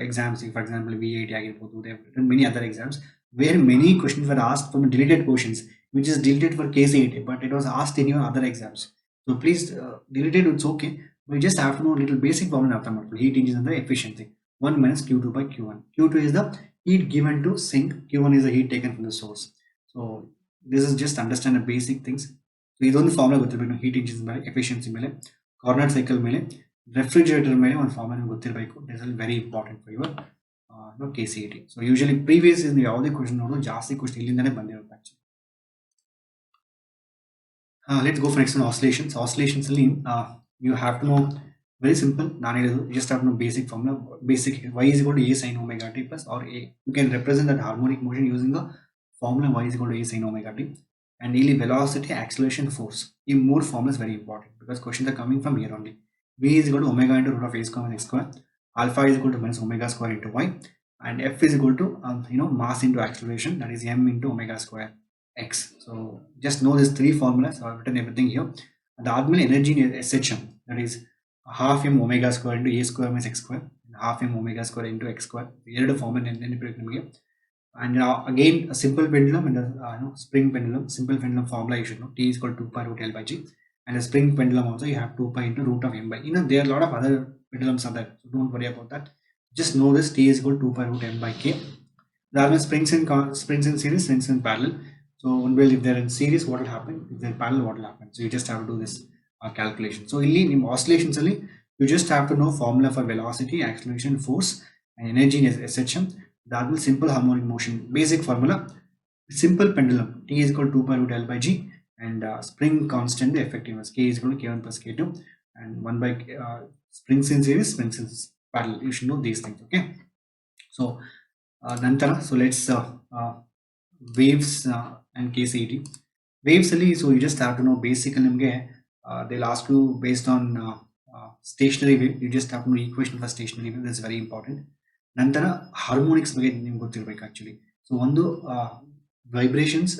exams, for example, VIT ಆಗಿರ್ಬೋದು, they have written many other exams where many questions were asked from deleted portions, which is deleted for KCET, but it was asked in your other exams. So please delete it, it's okay. But you just have to know a little basic formula of the heat engine and the efficiency. 1 minus Q2 by Q1. Q2 is the heat given to sink. Q1 is the heat taken from the source. So this is just understand the basic things. So this is the formula ಗೊತ್ತಿರಬೇಕು. Heat engines ಮೇಲೆ, efficiency ಮೇಲೆ, Carnot cycle ಮೇಲೆ, refrigerator ಮೇಲೆ ಒಂದು formula ಗೊತ್ತಿರಬೇಕು. This is very important for your KCET. So usually previous is ಯಾವುದೇ question ನೋಡೋದು ಜಾಸ್ತಿ question ಇಲ್ಲಿಂದನೇ ಬಂದಿರುತ್ತೆ actually. Let's go for next one, oscillations. Oscillations you have to know very simple. You just have to know basic formula. Basic y is equal to a sin omega t plus, or a, you can represent that harmonic motion using the formula y is equal to a sin omega t. And really velocity, acceleration, force. These more formulas very important because questions are coming from here only. V is equal to omega into root of a square minus x square. Alpha is equal to minus omega square into y. And F is equal to mass into acceleration, that is m into omega square x. So just know these three formulas. I've written everything here. The admin energy in SHM, that is half m omega square into a square minus x square, and half m omega square into x square. Here the formula and again a simple pendulum and a spring pendulum. Simple pendulum formula you should know. T is equal to 2 pi root L by G, and a spring pendulum also you have 2 pi into root of m by. There are a lot of other pendulums are there, so don't worry about that. Just know this T is equal to 2 pi root m by k. There are springs in series, springs in parallel. So if they're in series, what will happen? If they're parallel, what will happen? So you just have to do this calculation. So in oscillations, you just have to know formula for velocity, acceleration, force, and energy in SHM. That will simple harmonic motion. Basic formula: simple pendulum. T is equal to 2 pi root L by G, and spring constant, the effectiveness K is equal to K1 plus K2, and 1 by springs in series, springs in parallel. You should know these things. Okay. So nantara. So let's waves and KCET. Waves so you just have to know basically they'll ask you based on stationary wave. You just have to know equation for stationary wave. That's very important. Nantara harmonics ಬಗ್ಗೆ ನಿಮಗೆ ಗೊತ್ತಿರಬೇಕು actually. So ಒಂದು vibrations,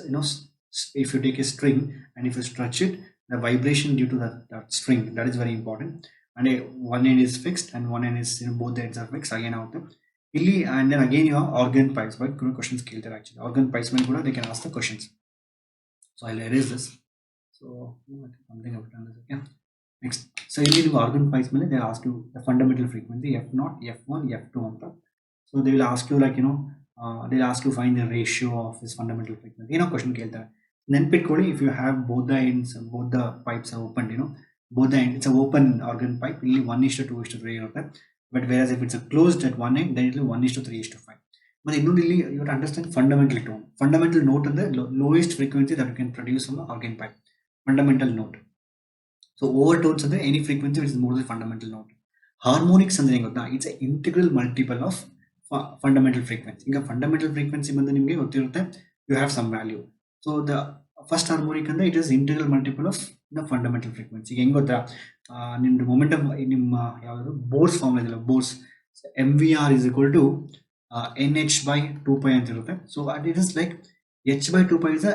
if you take a string and if you stretch it, the vibration due to that string, that is very important. And one end is fixed and one end is both the ends are fixed again out there. And then again you have organ pipes, but questions there actually. Organ pipes they can ask the questions. So I'll erase this. So something I've done this. Yeah. Next. So in organ pipes they ask you the fundamental frequency F0, F1, F2 on top. So they will ask you they'll ask you find the ratio of this fundamental frequency. Question then if you have both the ends, both the pipes are opened, both the ends, it's an open organ pipe, really 1:2:3. But whereas if it's a closed at one end, then it will be 1:3:5. But you have to understand fundamental tone. Fundamental note is the lowest frequency that you can produce from the organ pipe. Fundamental note. So overtones are any frequency which is more than fundamental note. Harmonics it's an integral multiple of fundamental frequency. In fundamental frequency you have some value. So the first harmonic it is integral multiple of the fundamental frequency. The momentum in Bohr's formula, Bohr's MVR is equal to NH by 2 pi. So it is like H by 2 pi is a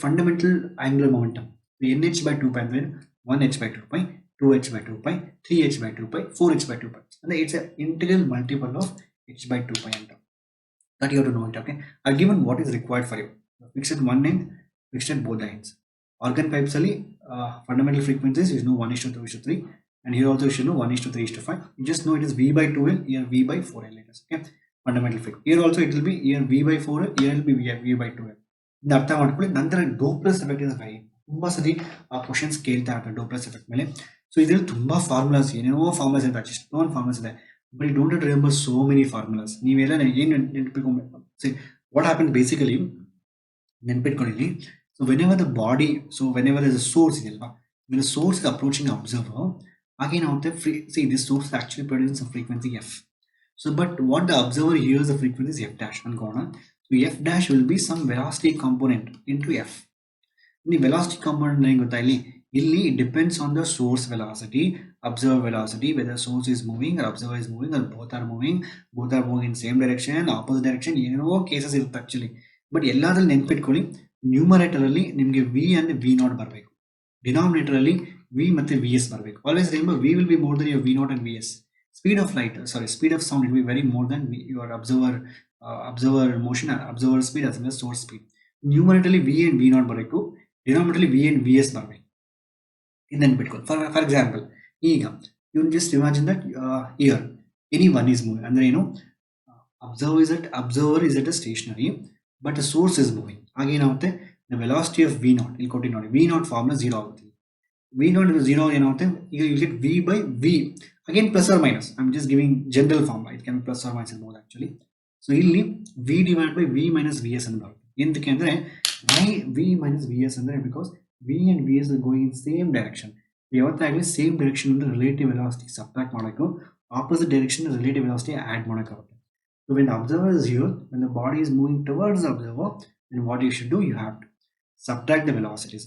fundamental angular momentum. The NH by 2 pi, 1H by 2 pi, 2H by 2 pi, 3H by 2 pi, 4H by 2 pi. And it's an integral multiple of H by 2 pi. That you have to know it. Okay. I've given what is required for you. Fixed at one end, fixed at both the ends. Organ pipes fundamental frequencies is 1:2:3, and here also you should know 1:3:5. You just know it is V by 2L, here V by 4L. Okay. Fundamental frequency. Here also it will be here V by 4L, here it will be V by 2L. The ಅರ್ಥ ಮಾಡ್ಕೊಳ್ಳಿ. ನಂತರ ಡೋಪ್ಲಸ್ effect is very ತುಂಬಾ ಸರಿ ಆ questions ಕೇಳ್ತಾ ಇರ್ತಾರೆ ಡೋಪ್ಲಸ್ effect ಮೇಲೆ. So ಇದರಲ್ಲಿ ತುಂಬಾ ಫಾರ್ಮುಲಾಸ್ ಏನೇನೋ ಫಾರ್ಮುಲಾಸ್ ಇದೆ, ಎಷ್ಟೊಂದು ಫಾರ್ಮುಲಾಸ್ ಇದೆ, but you don't remember so many formulas. ನೀವೆಲ್ಲ ಏನು ನೆನಪಿಟ್ಕೊಬೇಕು. ವಾಟ್ ಹ್ಯಾಪನ್ ಬೇಸಿಕಲಿ ನೆನಪಿಟ್ಕೊಂಡಿಲ್ಲಿ. So whenever the body, so whenever there's a source, when the source is approaching the observer, again out there, see this source is actually producing some frequency f. So but what the observer hears the frequency is f dash. So f dash will be some velocity component into f. The velocity component it depends on the source velocity, observer velocity, whether source is moving or observer is moving or both are moving in same direction, opposite direction, cases actually. But ಎಲ್ಲಾದ್ರಲ್ಲಿ ನೆನಪಿಟ್ಕೊಳ್ಳಿ, numerator ಅಲ್ಲಿ ನಿಮಗೆ v and v0 ಬರಬೇಕು, denominator ಅಲ್ಲಿ v ಮತ್ತೆ vs ಬರಬೇಕು. Always remember v will be more than your v0 and vs. Speed of light, speed of sound will be very more than your observer motion, observer speed as well as source speed. Numerically V and V naught ಬರಬೇಕು, denominatorily V and Vs ಬರಬೇಕು. ಇದನ್ನು ಬಿಟ್ಕೊಂಡು for example, ಈಗ you just imagine that here any one is moving ಅಂದ್ರೆ ಏನು, observer is at a stationary but the source is moving. ಆಗ ಏನಾಗುತ್ತೆ, the velocity of V naught ಇಲ್ಲಿ ಕೊಟ್ಟು ನೋಡಿ, V naught ಫಾರ್ಮುಲಾ 0 ಆಗುತ್ತೆ. V naught is 0 ಏನಾಗುತ್ತೆ, ಈಗ you get V by V, again plus or minus, I'm just giving general formula, it can be plus or minus in both actually. So ಇಲ್ಲಿ V divided by V minus Vs ಅಂತ ಬರುತ್ತೆ. ಎಂತಕ್ಕೆ ಅಂದ್ರೆ why V minus Vs ಅಂದ್ರೆ because V and Vs are going in same direction. ಯಾವತ್ತಾಗಲಿ same direction ಇಂದ relative velocity subtract ಮಾಡಬೇಕು, opposite direction relative velocity add ಮಾಡೋಕ್ಕಾಗುತ್ತೆ. So when the observer is here, when the body is moving towards the observer, then what you should do, you have to subtract the velocities.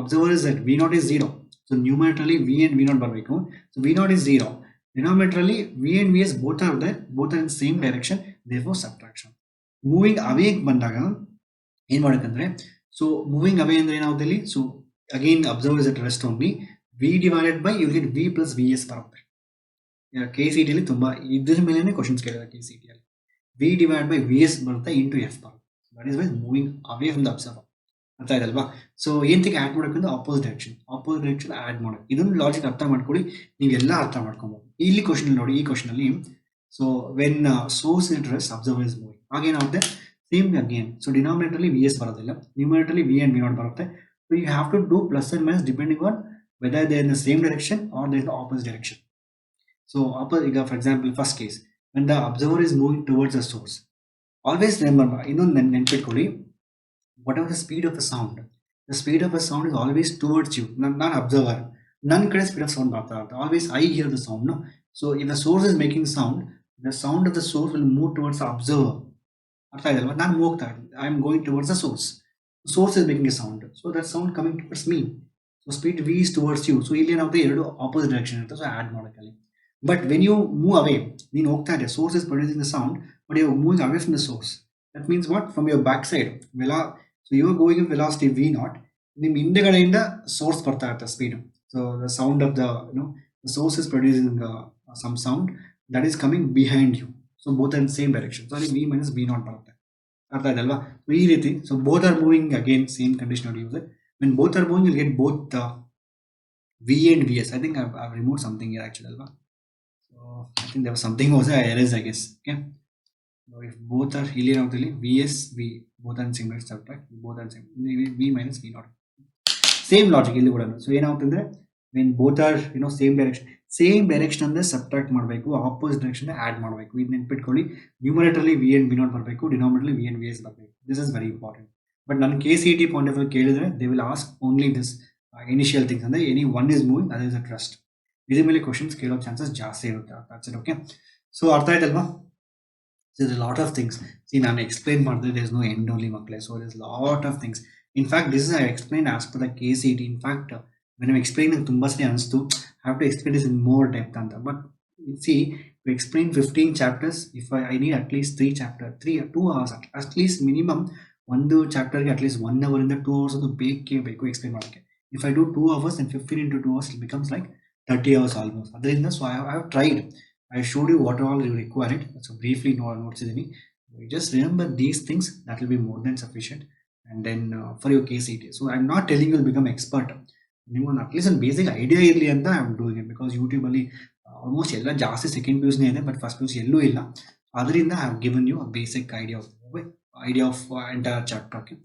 Observer is at V naught is 0. So numerically V and V naught ಬರಬೇಕು. So V naught is 0. Denominatorily V and Vs both are there, both are in same direction, therefore subtraction. Moving away ಬಂದಾಗ ಏನು ಮಾಡಬೇಕಂದ್ರೆ, so moving away ಅಂದ್ರೆ ಏನಾಗುತ್ತೆ ಇಲ್ಲಿ, so again observer is at rest only, V divided by you get V plus Vs ಬರುತ್ತೆ. KCET ಅಲ್ಲಿ ತುಂಬಾ ಇದ್ರ ಮೇಲೆನೆ ಕ್ವೆಶ್ಚನ್ಸ್ ಕೇಳಿದ್ದಾರೆ KCET ಅಲ್ಲಿ. V divided by Vs ಬರುತ್ತೆ into F ಬರುತ್ತೆ. That is why moving away from the observer. ಅರ್ಥ ಆಯ್ತಲ್ವಾ? ಸೊ ಎಂತಕ್ಕೆ ಆ್ಯಡ್ ಮಾಡೋಕ್ಕಂದ್ರೆ ಆಪೋಸಿಟ್ ಡೈರೆಕ್ಷನ್ ಆ್ಯಡ್ ಮಾಡೋದು. ಇದೊಂದು ಲಾಜಿಕ್ ಅರ್ಥ ಮಾಡ್ಕೊಳ್ಳಿ, ನೀವೆಲ್ಲ ಅರ್ಥ ಮಾಡ್ಕೊಬೋದು. ಇಲ್ಲಿ ಕ್ವಶನ್ ನೋಡಿ, ಈ ಕ್ವಶನ್ ಅಲ್ಲಿ so when source at rest observer is moving, ಆಗೇನಾಗುತ್ತೆ ಸೇಮ್ ಅಗೇನ್. ಸೊ ಡಿನಾಮಿನೇಟರ್ಲಿ ವಿ ಎಸ್ ಬರೋದಿಲ್ಲ, ನ್ಯೂಮಿನೇಟರ್ಲಿ ವಿ ಅಂಡ್ ವಿ ನಾಟ್ ಬರುತ್ತೆ. So you have to do plus and minus depending on whether they in the same direction or they in the opposite direction. So ಈಗ for example first case, when the observer is moving towards the source, always remember, ಇನ್ನೊಂದು ನೆನ್ಪಿಟ್ಕೊಳ್ಳಿ, whatever the speed of the sound is always towards you, not observer. None kade speed of sound barta irute, always I hear the sound, no? So if the source is making sound, the sound of the source will move towards the observer. Artha idalva, ನಾನು ಹೋಗ್ತಾ ಇದ್ದೀನಿ, I am going towards the source is making a sound, so that sound coming towards me, so speed V is towards you. So ಇಲ್ಲಿ ಏನಾಗುತ್ತೆ, ಎರಡು opposite direction ಇರುತ್ತೆ, so add ಮಾಡೋಕ್ಕಲ್ಲಿ. But when you move away, ನೀನು ಹೋಗ್ತಾ ಇದೆ, source is producing the sound but you are moving away from the source. That means what, from your back side, so you are going with velocity V naught, ನಿಮ್ಮ ಹಿಂದೆಗಡೆಯಿಂದ source ಬರ್ತಾ ಇರುತ್ತೆ speed. So the sound of the the source is producing some sound that is coming behind you, so both are in same direction. So ಅಲ್ಲಿ V minus V naught ಬರುತ್ತೆ. ಅರ್ಥ ಆಯ್ತಲ್ವಾ? ಈ ರೀತಿ, so both are moving, again same condition of use it. When both are moving, you'll get both V and Vs. I think I've removed something here actually alva. So I think there was something also I erased, I guess. Okay, so if both are ಇಲ್ಲಿ ಏನಾಗುತ್ತೆ, Vs V both are in same direction, subtract both are same, V minus V naught, same logic ಇಲ್ಲಿ ಕೂಡ. So ಏನಾಗುತ್ತೆ ಅಂದ್ರೆ when both are same direction ಅಂದ್ರೆ subtract ಮಾಡಬೇಕು, opposite direction add ಮಾಡಬೇಕು. ಇದು ನೆನ್ಪಿಟ್ಕೊಳ್ಳಿ, ನ್ಯೂಮರೇಟರ್ಲಿ V and V naught ಬರಬೇಕು, ಡಿನಾಮಿನೇಟರ್ಲಿ V and Vs ಬರಬೇಕು. This is very important. But ನನ್ನ KCET ಪಾಯಿಂಟ್ ಆಫ್ ವ್ಯೂ ಕೇಳಿದ್ರೆ they will ask only this initial things, ಅಂದ್ರೆ any one is moving, other is at rest. ಇದ್ರ ಮೇಲೆ questions ಕೇಳೋ chances ಜಾಸ್ತಿ ಇರುತ್ತೆ. ಓಕೆ, ಸೊ ಅರ್ಥ ಆಯ್ತಲ್ವಾ? There's a lot of things. See, ನಾನು explain ಮಾಡಿದ್ರೆ there's no end only ಮಕ್ಕಳೇ. So there's a lot of things. In fact, this is I explained as per the KCET. In fact, when I'm explaining ತುಂಬಾ ಸರಿ ಅನಿಸ್ತು, I have to explain this in more depth ಅಂತ. But see, to explain 15 chapters, if I need at least 2 hours at least minimum. ಒಂದು ಚಾಪ್ಟರ್ಗೆ at least 1 hour ಇಂದ 2 hours ಅದು ಬೇಕೇ ಬೇಕು explain ಮಾಡೋಕ್ಕೆ. If I do 2 hours, then 15 into 2 hours it becomes like 30 hours almost. ಅದರಿಂದ so I have tried. I showed you what all you require it. So briefly notes idini. Just remember these things, that will be more than sufficient. And then for your KCET. So I'm not telling you to become expert. At least a basic idea irli anta I'm doing it, because YouTube alli almost ella jaasti second PUC ne ide, but first PUC ellu illa. Adrinda I have given you a basic idea of entire chapter. Okay?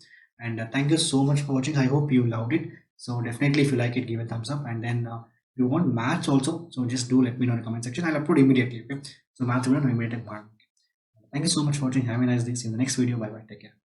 And thank you so much for watching. I hope you loved it. So definitely if you like it, give a thumbs up. And then you want maths also, so just do let me know in the comment section. I'll upload immediately. Okay, so maths will be an immediate part. Thank you so much for watching. Have a nice day. See you in the next video. Bye bye. Take care.